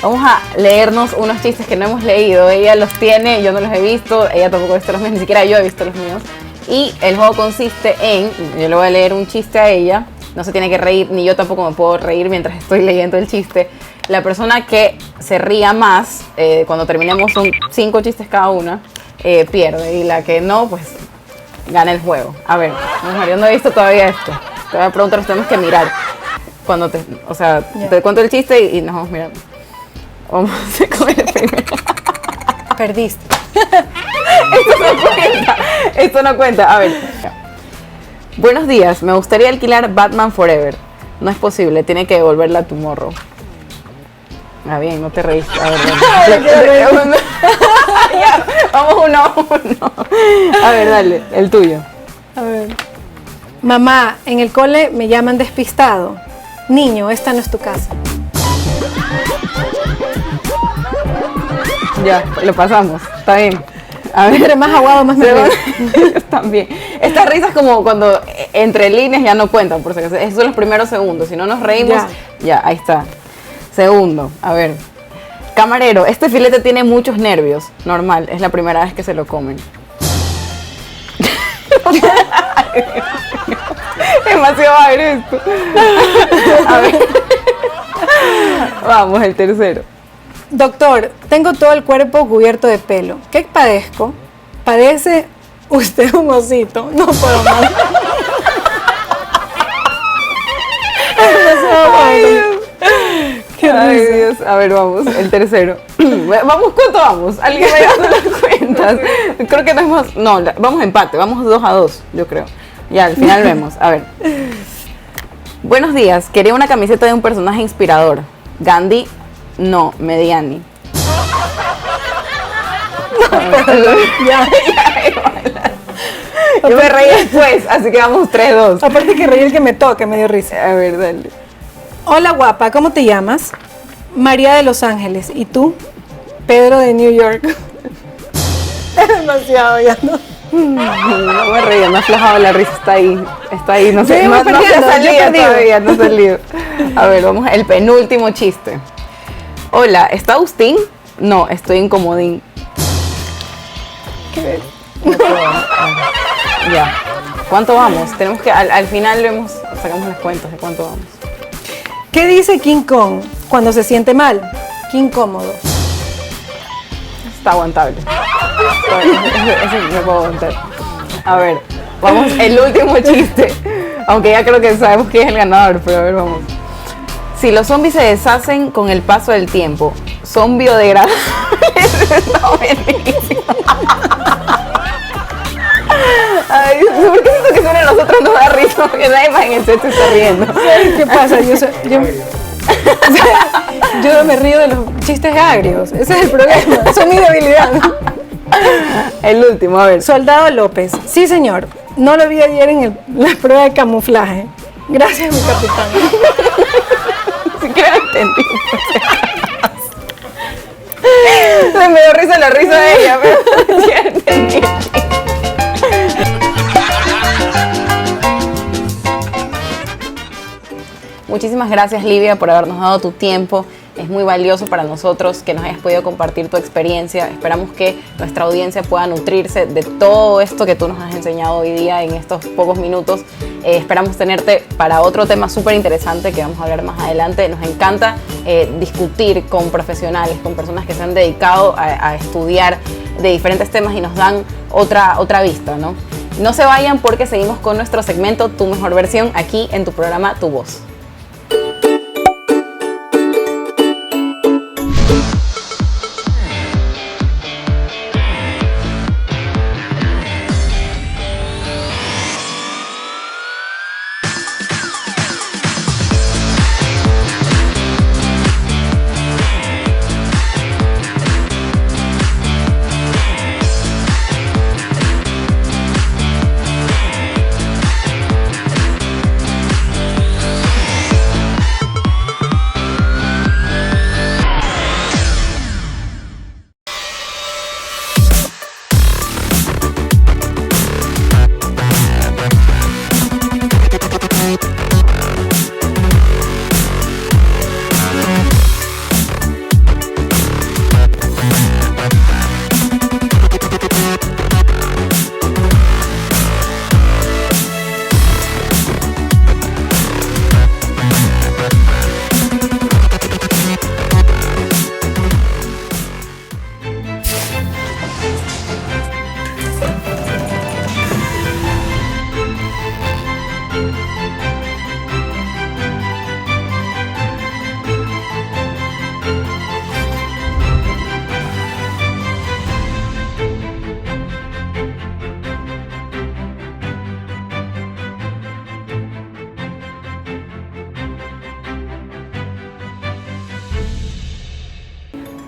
Vamos a leernos unos chistes que no hemos leído. Ella los tiene, yo no los he visto, ella tampoco ha visto los míos, ni siquiera yo he visto los míos. Y el juego consiste en, yo le voy a leer un chiste a ella, no se tiene que reír, ni yo tampoco me puedo reír mientras estoy leyendo el chiste. La persona que se ría más, cuando terminemos son 5 chistes cada una, pierde. Y la que no, pues gana el juego. A ver, yo no he visto todavía esto. Te voy a preguntar, nos tenemos que mirar. Cuando te cuento el chiste y nos vamos mirando. Vamos a hacer con el primero. Perdiste. Esto no cuenta. A ver. Buenos días, me gustaría alquilar Batman Forever. No es posible, tiene que devolverla a Tomorrow. Ah, bien, no te reíste. A ver, ya, vamos uno. A ver, dale, el tuyo. A ver. Mamá, en el cole me llaman despistado. Niño, esta no es tu casa. Ya, lo pasamos, está bien. A ver, entre más aguado, más me río. También. Estas risas como cuando entre líneas ya no cuentan, por si acaso. Esos son los primeros segundos. Si no nos reímos, ya, ahí está. Segundo, a ver. Camarero, este filete tiene muchos nervios. Normal, es la primera vez que se lo comen. Demasiado aire esto. A ver. Vamos, el tercero. Doctor, tengo todo el cuerpo cubierto de pelo. ¿Qué padezco? ¿Padece usted un osito? No puedo más. Ay, Dios. A ver, vamos, el tercero. Vamos, ¿cuánto vamos? Alguien me va a dar cuenta. cuentas. Creo que tenemos, no, vamos a empate, vamos 2-2, yo creo. Ya, al final vemos. A ver. Buenos días, quería una camiseta de un personaje inspirador. Gandhi, no, Mediani. Yo me reí después, así que vamos 3-2. Aparte que reí el que me toca, me dio risa. A ver, dale. Hola guapa, ¿cómo te llamas? María de Los Ángeles. ¿Y tú? Pedro de New York. Es demasiado, ya no. No me reí, me ha aflojado la risa, está ahí, no sé, no se ha salido todavía, no ha salido. A ver, vamos el penúltimo chiste. Hola, ¿está Agustín? No, estoy en comodín. ¿Qué? Ya. ¿Cuánto vamos? Tenemos que, al final sacamos las cuentas de cuánto vamos. ¿Qué dice King Kong cuando se siente mal? Qué incómodo. Está aguantable. Eso me puedo aguantar. A ver, vamos, el último chiste. Aunque ya creo que sabemos quién es el ganador, pero a ver, vamos. Si los zombies se deshacen con el paso del tiempo, ¿son biodegradables? No, buenísimo. Ay, ¿por qué siento que suena a nosotros nos da risa? Porque nadie más en el set se está riendo. ¿Qué pasa? Yo me río de los chistes agrios. Ese es el problema. Esa es mi debilidad. El último, a ver. Soldado López. Sí, señor. No lo vi ayer en la prueba de camuflaje. Gracias, mi capitán. Sí que lo entendí. Se me dio risa la risa de ella, pero sí entendí. Muchísimas gracias, Livia, por habernos dado tu tiempo. Es muy valioso para nosotros que nos hayas podido compartir tu experiencia. Esperamos que nuestra audiencia pueda nutrirse de todo esto que tú nos has enseñado hoy día en estos pocos minutos. Esperamos tenerte para otro tema súper interesante que vamos a hablar más adelante. Nos encanta discutir con profesionales, con personas que se han dedicado a estudiar de diferentes temas y nos dan otra vista, ¿no? No se vayan porque seguimos con nuestro segmento Tu Mejor Versión aquí en tu programa Tu Voz.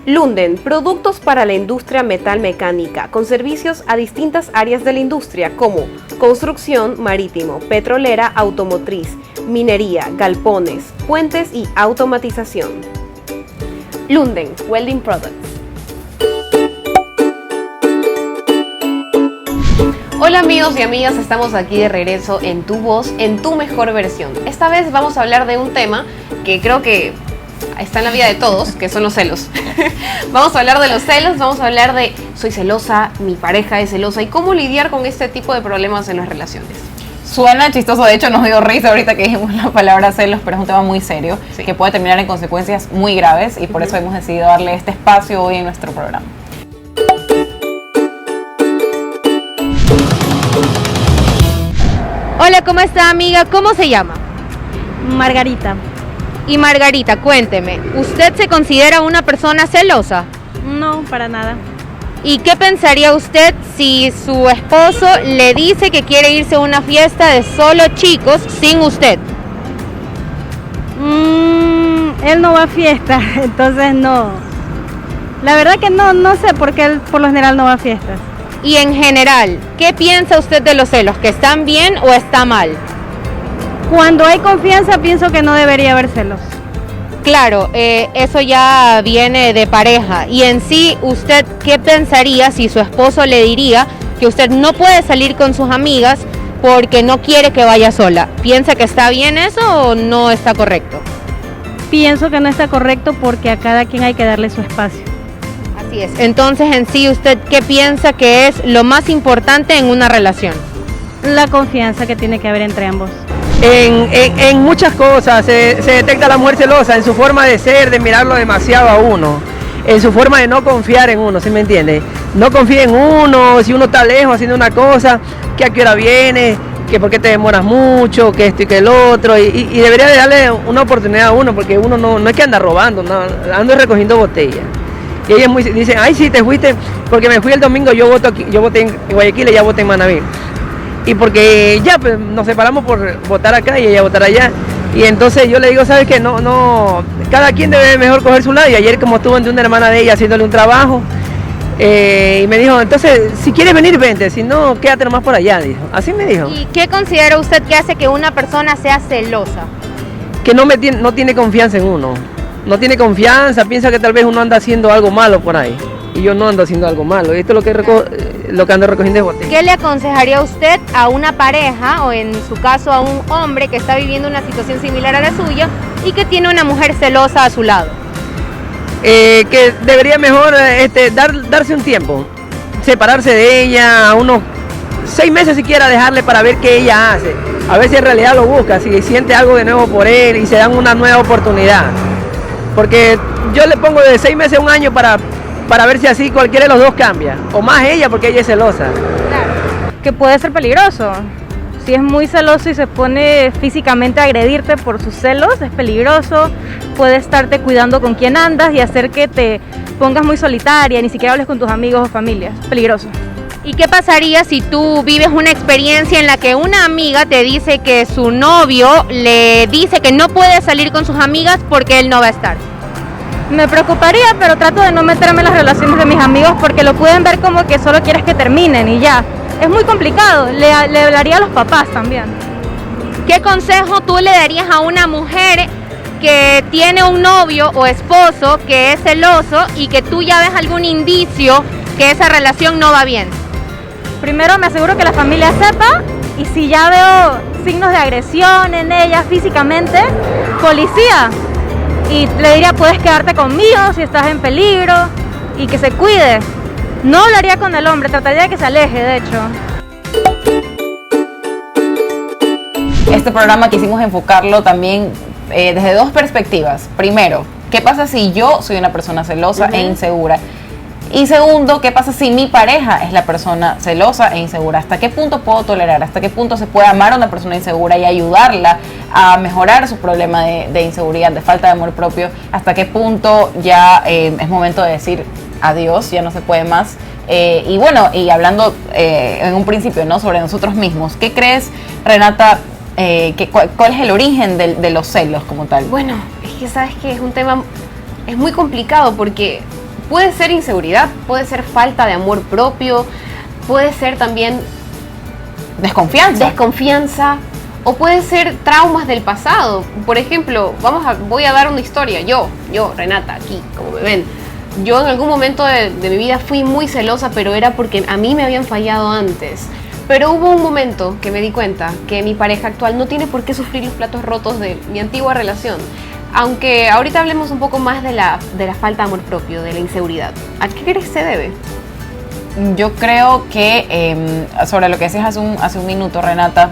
Lunden, productos para la industria metalmecánica, con servicios a distintas áreas de la industria como construcción, marítimo, petrolera, automotriz, minería, galpones, puentes y automatización. Lunden, Welding Products. Hola amigos y amigas, estamos aquí de regreso en Tu Voz, en Tu Mejor Versión. Esta vez vamos a hablar de un tema que creo que está en la vida de todos, que son los celos. Vamos a hablar de los celos, vamos a hablar de soy celosa, mi pareja es celosa y cómo lidiar con este tipo de problemas en las relaciones. Suena chistoso, de hecho nos dio risa ahorita que dijimos la palabra celos, pero es un tema muy serio, sí, que puede terminar en consecuencias muy graves y por eso hemos decidido darle este espacio hoy en nuestro programa. Hola, ¿cómo está, amiga? ¿Cómo se llama? Margarita. Y Margarita, cuénteme, ¿usted se considera una persona celosa? No, para nada. ¿Y qué pensaría usted si su esposo le dice que quiere irse a una fiesta de solo chicos sin usted? Él no va a fiestas, entonces no. La verdad que no sé por qué él por lo general no va a fiestas. Y en general, ¿qué piensa usted de los celos? ¿Que están bien o está mal? Cuando hay confianza pienso que no debería haber celos. Claro, eso ya viene de pareja. Y en sí, ¿usted qué pensaría si su esposo le diría que usted no puede salir con sus amigas porque no quiere que vaya sola? ¿Piensa que está bien eso o no está correcto? Pienso que no está correcto porque a cada quien hay que darle su espacio. Así es. Entonces, en sí, ¿usted qué piensa que es lo más importante en una relación? La confianza que tiene que haber entre ambos. En muchas cosas se detecta la mujer celosa, en su forma de ser, de mirarlo demasiado a uno, en su forma de no confiar en uno, ¿sí me entiende? No confía en uno, si uno está lejos haciendo una cosa, que a qué hora viene, que por qué te demoras mucho, que esto y que el otro, y debería de darle una oportunidad a uno, porque uno no es que anda robando, no, ando recogiendo botellas. Y ellas dicen, ay sí, te fuiste, porque me fui el domingo, yo voté en Guayaquil y ella voté en Manaví. Y porque ya pues, nos separamos por votar acá y ella votar allá. Y entonces yo le digo, ¿sabes qué? No, cada quien debe mejor coger su lado. Y ayer como estuve ante una hermana de ella haciéndole un trabajo, y me dijo, entonces, si quieres venir, vente, si no, quédate nomás por allá, dijo. Así me dijo. ¿Y qué considera usted que hace que una persona sea celosa? Que no tiene confianza en uno. No tiene confianza, piensa que tal vez uno anda haciendo algo malo por ahí. Y yo no ando haciendo algo malo. Esto es lo que ando recogiendo de botellas. ¿Qué le aconsejaría usted a una pareja o en su caso a un hombre que está viviendo una situación similar a la suya y que tiene una mujer celosa a su lado? Que debería mejor darse un tiempo, separarse de ella a unos 6 meses siquiera, dejarle para ver qué ella hace, a ver si en realidad lo busca, si siente algo de nuevo por él y se dan una nueva oportunidad. Porque yo le pongo de 6 meses a 1 año para ver si así cualquiera de los dos cambia, o más ella porque ella es celosa. Claro. Que puede ser peligroso. Si es muy celoso y se pone físicamente a agredirte por sus celos, es peligroso. Puede estarte cuidando con quién andas y hacer que te pongas muy solitaria, ni siquiera hables con tus amigos o familias. Es peligroso. ¿Y qué pasaría si tú vives una experiencia en la que una amiga te dice que su novio le dice que no puede salir con sus amigas porque él no va a estar? Me preocuparía, pero trato de no meterme en las relaciones de mis amigos porque lo pueden ver como que solo quieres que terminen y ya. Es muy complicado, le hablaría a los papás también. ¿Qué consejo tú le darías a una mujer que tiene un novio o esposo que es celoso y que tú ya ves algún indicio que esa relación no va bien? Primero me aseguro que la familia sepa y si ya veo signos de agresión en ella físicamente, policía. Y le diría, puedes quedarte conmigo si estás en peligro y que se cuide. No hablaría con el hombre, trataría de que se aleje, de hecho. Este programa quisimos enfocarlo también desde 2 perspectivas. Primero, ¿qué pasa si yo soy una persona celosa e insegura? Y segundo, ¿qué pasa si mi pareja es la persona celosa e insegura? ¿Hasta qué punto puedo tolerar? ¿Hasta qué punto se puede amar a una persona insegura y ayudarla a mejorar su problema de inseguridad, de falta de amor propio? ¿Hasta qué punto ya es momento de decir adiós, ya no se puede más? Y bueno, y hablando en un principio, ¿no?, sobre nosotros mismos, ¿qué crees, Renata, cuál es el origen de los celos como tal? Bueno, es que sabes que es un tema, es muy complicado porque puede ser inseguridad, puede ser falta de amor propio, puede ser también desconfianza, o puede ser traumas del pasado. Por ejemplo, voy a dar una historia. Yo, Renata, aquí, como me ven, yo en algún momento de mi vida fui muy celosa, pero era porque a mí me habían fallado antes. Pero hubo un momento que me di cuenta que mi pareja actual no tiene por qué sufrir los platos rotos de mi antigua relación. Aunque ahorita hablemos un poco más de la falta de amor propio, de la inseguridad. ¿A qué crees que se debe? Yo creo que sobre lo que decías hace un minuto, Renata,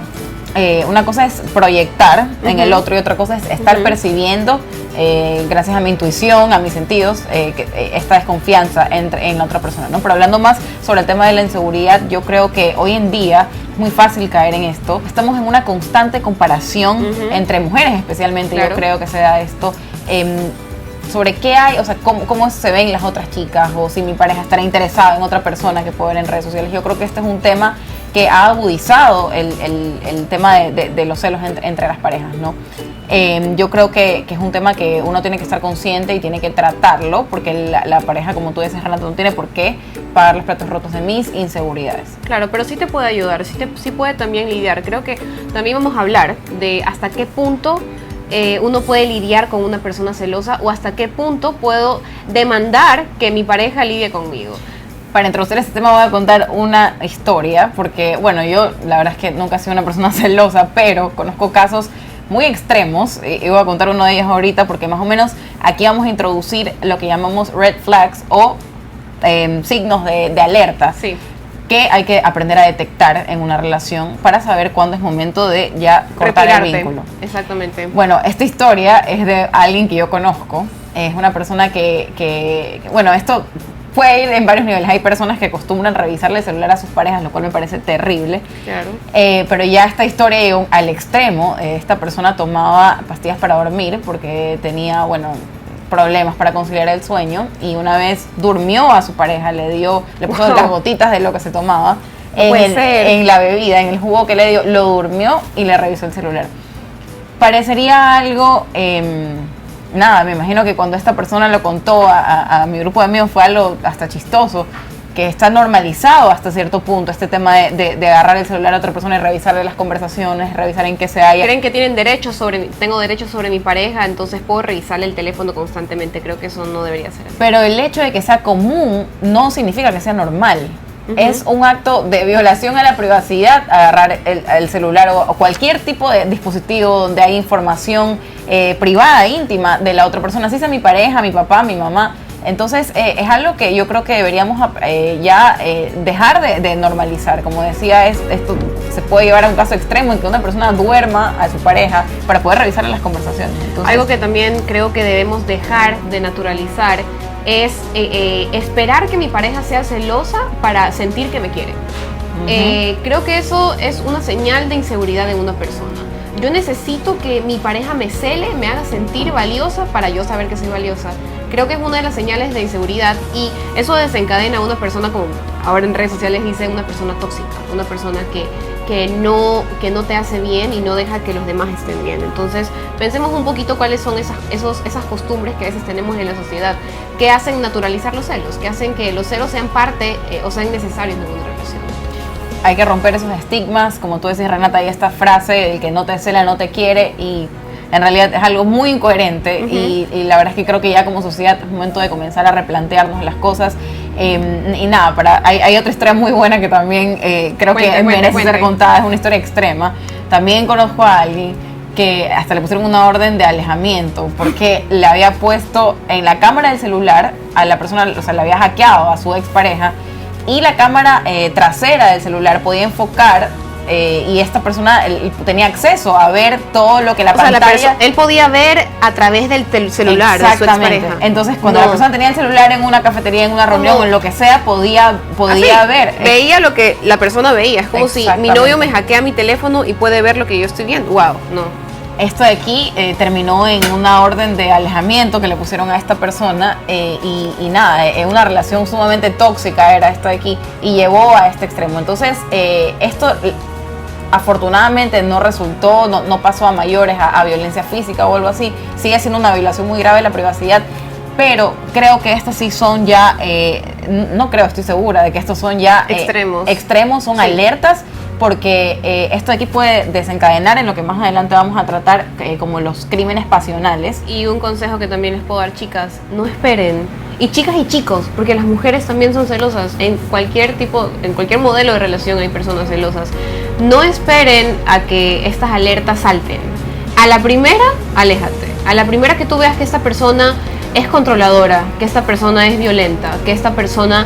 una cosa es proyectar en el otro y otra cosa es estar percibiendo, gracias a mi intuición, a mis sentidos, esta desconfianza en la otra persona, ¿no? Pero hablando más sobre el tema de la inseguridad, yo creo que hoy en día es muy fácil caer en esto. Estamos en una constante comparación entre mujeres especialmente, claro. Yo creo que se da esto. sobre qué hay, o sea, cómo se ven las otras chicas, o si mi pareja estará interesada en otra persona que puedo ver en redes sociales. Yo creo que este es un tema que ha agudizado el tema de los celos entre las parejas, ¿no? Yo creo que es un tema que uno tiene que estar consciente y tiene que tratarlo, porque la pareja, como tú dices, Renata, no tiene por qué pagar los platos rotos de mis inseguridades. Claro, pero sí te puede ayudar, sí puede también lidiar. Creo que también vamos a hablar de hasta qué punto uno puede lidiar con una persona celosa, o hasta qué punto puedo demandar que mi pareja lidie conmigo. Para introducir este tema voy a contar una historia, porque bueno, yo la verdad es que nunca he sido una persona celosa, pero conozco casos muy extremos, y voy a contar uno de ellos ahorita, porque más o menos aquí vamos a introducir lo que llamamos red flags, o signos de alerta, sí, que hay que aprender a detectar en una relación para saber cuándo es momento de ya cortar el vínculo. Exactamente. Bueno, esta historia es de alguien que yo conozco, es una persona que bueno, esto puede ir en varios niveles. Hay personas que acostumbran revisarle el celular a sus parejas, lo cual me parece terrible. Claro. Pero ya esta historia llegó al extremo. Esta persona tomaba pastillas para dormir porque tenía, bueno, problemas para conciliar el sueño, y una vez durmió a su pareja, le puso las gotitas de lo que se tomaba en la bebida, en el jugo que le dio, lo durmió y le revisó el celular. Parecería algo... nada, me imagino que cuando esta persona lo contó a mi grupo de amigos fue algo hasta chistoso, que está normalizado hasta cierto punto este tema de agarrar el celular a otra persona y revisarle las conversaciones, revisar en qué se halla. Creen que tengo derechos sobre mi pareja, entonces puedo revisarle el teléfono constantemente. Creo que eso no debería ser así. Pero el hecho de que sea común no significa que sea normal. Es un acto de violación a la privacidad agarrar el celular o cualquier tipo de dispositivo donde hay información privada, íntima de la otra persona, así sea mi pareja, mi papá, mi mamá. Entonces es algo que yo creo que deberíamos dejar de normalizar. Como decía, esto se puede llevar a un caso extremo en que una persona duerma a su pareja para poder revisarle las conversaciones. Entonces, algo que también creo que debemos dejar de naturalizar es esperar que mi pareja sea celosa para sentir que me quiere. Creo que eso es una señal de inseguridad en una persona. Yo necesito que mi pareja me cele, me haga sentir valiosa para yo saber que soy valiosa. Creo que es una de las señales de inseguridad, y eso desencadena a una persona, como ahora en redes sociales dice, una persona tóxica, una persona que no te hace bien y no deja que los demás estén bien. Entonces pensemos un poquito cuáles son esas costumbres que a veces tenemos en la sociedad, que hacen naturalizar los celos, que hacen que los celos sean parte o sean necesarios de una relación. Hay que romper esos estigmas, como tú decís, Renata, hay esta frase del que no te cela no te quiere, y en realidad es algo muy incoherente. Y la verdad es que creo que ya como sociedad es momento de comenzar a replantearnos las cosas. Y nada, hay otra historia muy buena que también creo que merece ser contada, es una historia extrema. También conozco a alguien que hasta le pusieron una orden de alejamiento porque le había puesto en la cámara del celular a la persona, o sea, le había hackeado a su expareja, y la cámara trasera del celular podía enfocar y esta persona tenía acceso a ver todo lo que la pantalla... él podía ver a través del celular de su expareja. Entonces, cuando la persona tenía el celular en una cafetería, en una reunión o en lo que sea, podía ver. Veía lo que la persona veía. Es como si mi novio me hackea mi teléfono y puede ver lo que yo estoy viendo. Wow, no. Esto de aquí terminó en una orden de alejamiento que le pusieron a esta persona y nada, una relación sumamente tóxica era esto de aquí y llevó a este extremo. Entonces, esto afortunadamente no resultó, no pasó a mayores, a violencia física o algo así. Sigue siendo una violación muy grave de la privacidad, pero creo que estas sí son ya, estoy segura de que estos son ya extremos, son alertas, porque esto de aquí puede desencadenar en lo que más adelante vamos a tratar como los crímenes pasionales. Y un consejo que también les puedo dar, chicas, no esperen, y chicas y chicos, porque las mujeres también son celosas, en cualquier modelo de relación hay personas celosas. No esperen a que estas alertas salten. A la primera, aléjate. A la primera que tú veas que esta persona es controladora, que esta persona es violenta, que esta persona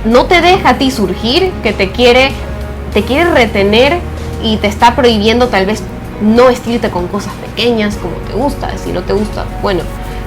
no te deja a ti surgir, que te quiere retener y te está prohibiendo tal vez no vestirte con cosas pequeñas como te gusta. Si no te gusta, bueno,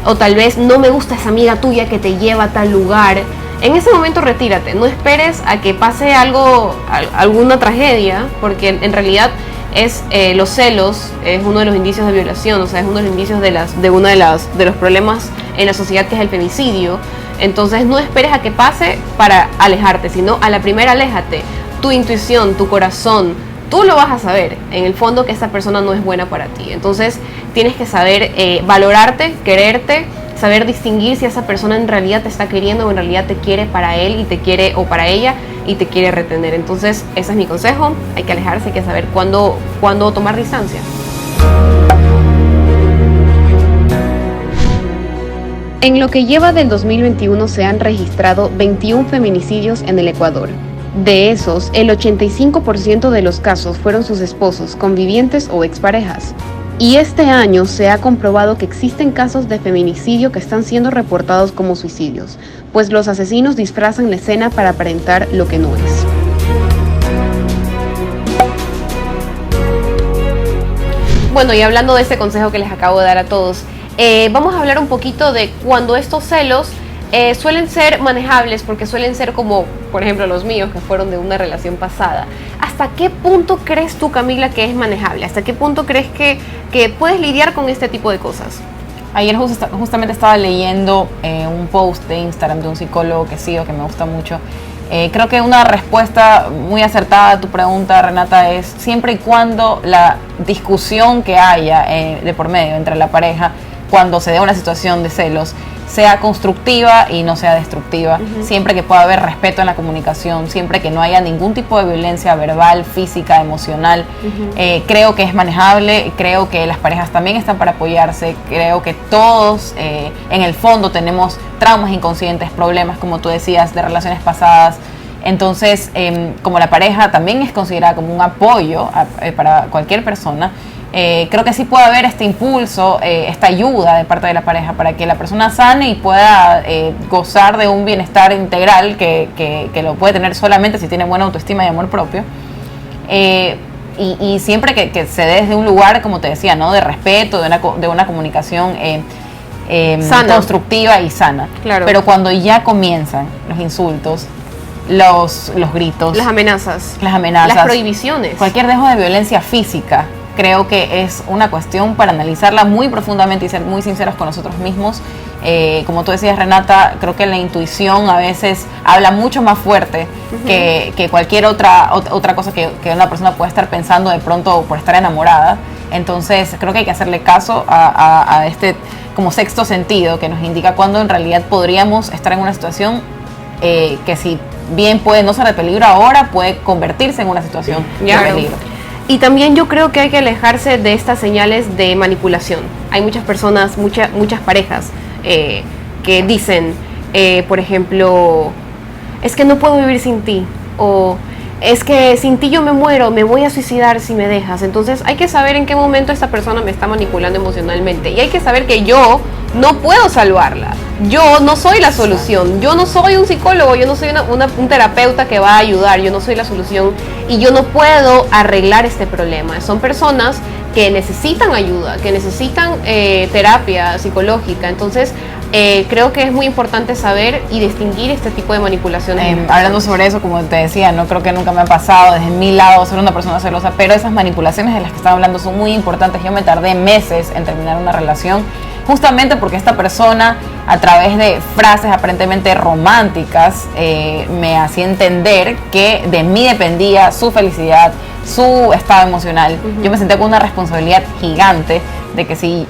o tal vez no me gusta esa amiga tuya que te lleva a tal lugar. En ese momento retírate, no esperes a que pase alguna tragedia, porque en realidad es los celos, es uno de los indicios de violación, o sea, es uno de los indicios de uno de los problemas en la sociedad, que es el femicidio. Entonces no esperes a que pase para alejarte, sino a la primera aléjate. Tu intuición, tu corazón, tú lo vas a saber en el fondo que esa persona no es buena para ti. Entonces tienes que saber valorarte, quererte, saber distinguir si esa persona en realidad te está queriendo o en realidad te quiere para él y te quiere, o para ella, y te quiere retener. Entonces ese es mi consejo, hay que alejarse, hay que saber cuándo tomar distancia. En lo que lleva del 2021 se han registrado 21 feminicidios en el Ecuador. De esos, el 85% de los casos fueron sus esposos, convivientes o exparejas. Y este año se ha comprobado que existen casos de feminicidio que están siendo reportados como suicidios, pues los asesinos disfrazan la escena para aparentar lo que no es. Bueno, y hablando de este consejo que les acabo de dar a todos, vamos a hablar un poquito de cuando estos celos suelen ser manejables, porque suelen ser como, por ejemplo, los míos, que fueron de una relación pasada. ¿Hasta qué punto crees tú, Camila, que es manejable? ¿Hasta qué punto crees que puedes lidiar con este tipo de cosas? Ayer justamente estaba leyendo un post de Instagram de un psicólogo que sigo, que me gusta mucho. Creo que una respuesta muy acertada a tu pregunta, Renata, es siempre y cuando la discusión que haya de por medio entre la pareja, cuando se dé una situación de celos, sea constructiva y no sea destructiva, siempre que pueda haber respeto en la comunicación, siempre que no haya ningún tipo de violencia verbal, física, emocional, creo que es manejable. Creo que las parejas también están para apoyarse, creo que todos en el fondo tenemos traumas inconscientes, problemas, como tú decías, de relaciones pasadas. Entonces, como la pareja también es considerada como un apoyo para cualquier persona, creo que sí puede haber este impulso, esta ayuda de parte de la pareja para que la persona sane y pueda gozar de un bienestar integral que lo puede tener solamente si tiene buena autoestima y amor propio. Y siempre que se dé desde un lugar, como te decía, ¿no?, de respeto, de una comunicación constructiva y sana. Claro. Pero cuando ya comienzan los insultos, los gritos, las amenazas, las prohibiciones, cualquier dejo de violencia física, creo que es una cuestión para analizarla muy profundamente y ser muy sinceros con nosotros mismos. Como tú decías, Renata, creo que la intuición a veces habla mucho más fuerte que cualquier otra cosa que una persona puede estar pensando de pronto por estar enamorada. Entonces creo que hay que hacerle caso a este como sexto sentido que nos indica cuando en realidad podríamos estar en una situación que, si bien puede no ser de peligro ahora, puede convertirse en una situación de peligro. Y también yo creo que hay que alejarse de estas señales de manipulación. Hay muchas personas, muchas parejas que dicen, por ejemplo, es que no puedo vivir sin ti, o es que sin ti yo me muero, me voy a suicidar si me dejas. Entonces hay que saber en qué momento esta persona me está manipulando emocionalmente, y hay que saber que yo no puedo salvarla. Yo no soy la solución, yo no soy un psicólogo, yo no soy un terapeuta que va a ayudar, yo no soy la solución y yo no puedo arreglar este problema. Son personas que necesitan ayuda, que necesitan terapia psicológica. Entonces creo que es muy importante saber y distinguir este tipo de manipulaciones. Hablando sobre eso, como te decía, no creo que nunca me ha pasado desde mi lado ser una persona celosa, pero esas manipulaciones de las que estaba hablando son muy importantes. Yo me tardé meses en terminar una relación, justamente porque esta persona, a través de frases aparentemente románticas, me hacía entender que de mí dependía su felicidad, su estado emocional. Yo me sentía con una responsabilidad gigante de que si,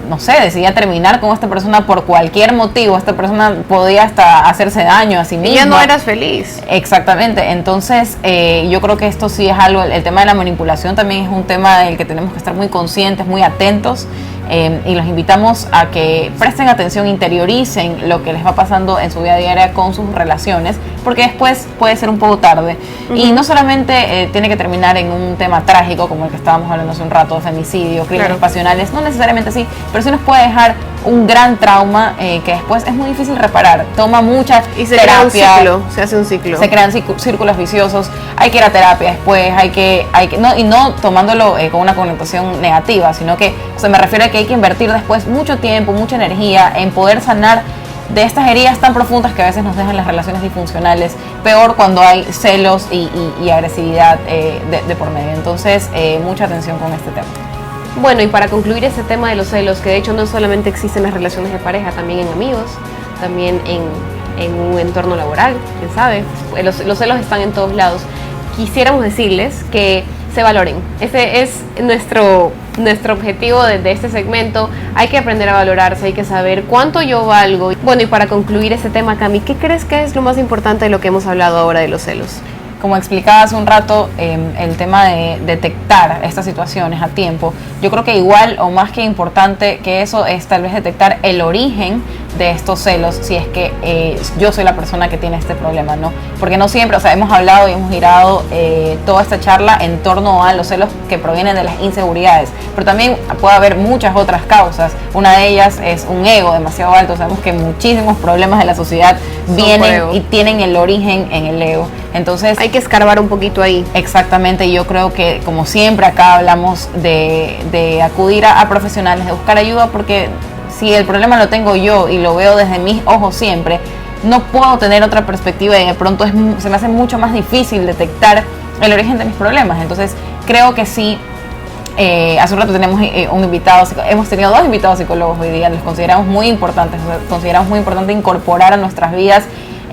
no sé, decidía terminar con esta persona por cualquier motivo, esta persona podía hasta hacerse daño a sí misma. Y ya no eras feliz. Exactamente. Entonces, yo creo que esto sí es algo, el tema de la manipulación también es un tema del que tenemos que estar muy conscientes, muy atentos. Y los invitamos a que presten atención, interioricen lo que les va pasando en su vida diaria con sus relaciones, porque después puede ser un poco tarde. Y no solamente tiene que terminar en un tema trágico como el que estábamos hablando hace un rato, de femicidio, crímenes pasionales, no necesariamente así, pero sí nos puede dejar un gran trauma que después es muy difícil reparar. Toma mucha terapia. Se hace un ciclo. Se crean círculos viciosos. Hay que ir a terapia después, no tomándolo con una connotación negativa, sino que me refiero a que hay que invertir después mucho tiempo, mucha energía en poder sanar de estas heridas tan profundas que a veces nos dejan las relaciones disfuncionales, peor cuando hay celos y agresividad de por medio. Entonces, mucha atención con este tema. Bueno, y para concluir ese tema de los celos, que de hecho no solamente existen en las relaciones de pareja, también en amigos, también en un entorno laboral, quién sabe, los celos están en todos lados. Quisiéramos decirles que se valoren. Ese es nuestro objetivo de este segmento. Hay que aprender a valorarse, hay que saber cuánto yo valgo. Bueno, y para concluir este tema, Cami, ¿qué crees que es lo más importante de lo que hemos hablado ahora de los celos? Como explicaba hace un rato, el tema de detectar estas situaciones a tiempo, yo creo que igual o más que importante que eso es tal vez detectar el origen de estos celos, si es que yo soy la persona que tiene este problema, ¿no? Porque no siempre, o sea, hemos hablado y hemos girado toda esta charla en torno a los celos que provienen de las inseguridades, pero también puede haber muchas otras causas. Una de ellas es un ego demasiado alto. Sabemos que muchísimos problemas de la sociedad vienen y tienen el origen en el ego. Entonces hay que escarbar un poquito ahí. Exactamente, y yo creo que como siempre acá hablamos de acudir a profesionales, de buscar ayuda, porque si el problema lo tengo yo y lo veo desde mis ojos siempre, no puedo tener otra perspectiva y de pronto se me hace mucho más difícil detectar el origen de mis problemas. Entonces creo que sí. Hace un rato tenemos un invitado, hemos tenido 2 invitados psicólogos hoy día, los consideramos muy importantes, consideramos muy importante incorporar a nuestras vidas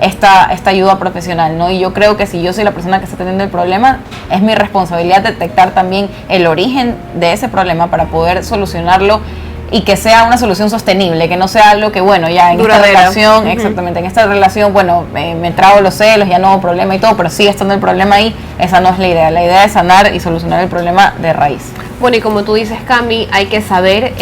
esta ayuda profesional, ¿no? Y yo creo que si yo soy la persona que está teniendo el problema, es mi responsabilidad detectar también el origen de ese problema para poder solucionarlo y que sea una solución sostenible, que no sea algo que, bueno, ya en esta relación, exactamente, en esta relación, bueno, me trago los celos, ya no hubo problema y todo, pero sigue estando el problema ahí. Esa no es la idea es sanar y solucionar el problema de raíz. Bueno, y como tú dices, Cami, hay que saber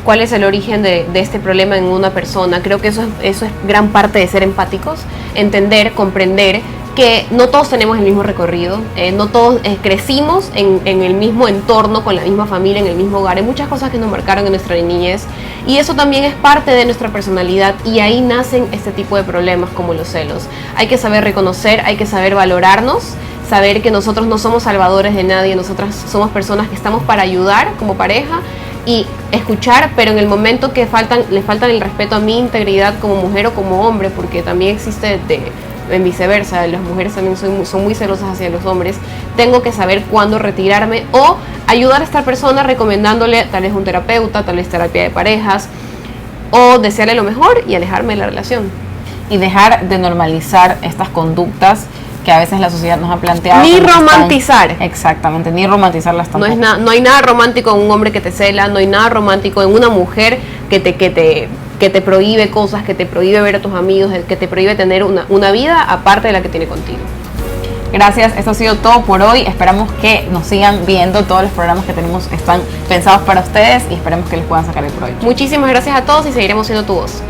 cuál es el origen de este problema en una persona. Creo que eso es gran parte de ser empáticos, entender, comprender que no todos tenemos el mismo recorrido, no todos crecimos en el mismo entorno, con la misma familia, en el mismo hogar. Hay muchas cosas que nos marcaron en nuestra niñez y eso también es parte de nuestra personalidad, y ahí nacen este tipo de problemas como los celos. Hay que saber reconocer, hay que saber valorarnos, saber que nosotros no somos salvadores de nadie, nosotras somos personas que estamos para ayudar como pareja y escuchar, pero en el momento que le faltan el respeto a mi integridad como mujer o como hombre, porque también existe en viceversa, las mujeres también son muy celosas hacia los hombres, tengo que saber cuándo retirarme o ayudar a esta persona recomendándole tal vez un terapeuta, tal vez terapia de parejas, o desearle lo mejor y alejarme de la relación. Y dejar de normalizar estas conductas que a veces la sociedad nos ha planteado. Ni romantizar. Exactamente, ni romantizarlas tampoco. No hay nada romántico en un hombre que te cela, no hay nada romántico en una mujer que te prohíbe cosas, que te prohíbe ver a tus amigos, que te prohíbe tener una vida aparte de la que tiene contigo. Gracias, esto ha sido todo por hoy. Esperamos que nos sigan viendo. Todos los programas que tenemos están pensados para ustedes y esperemos que les puedan sacar el provecho. Muchísimas gracias a todos y seguiremos siendo tu voz.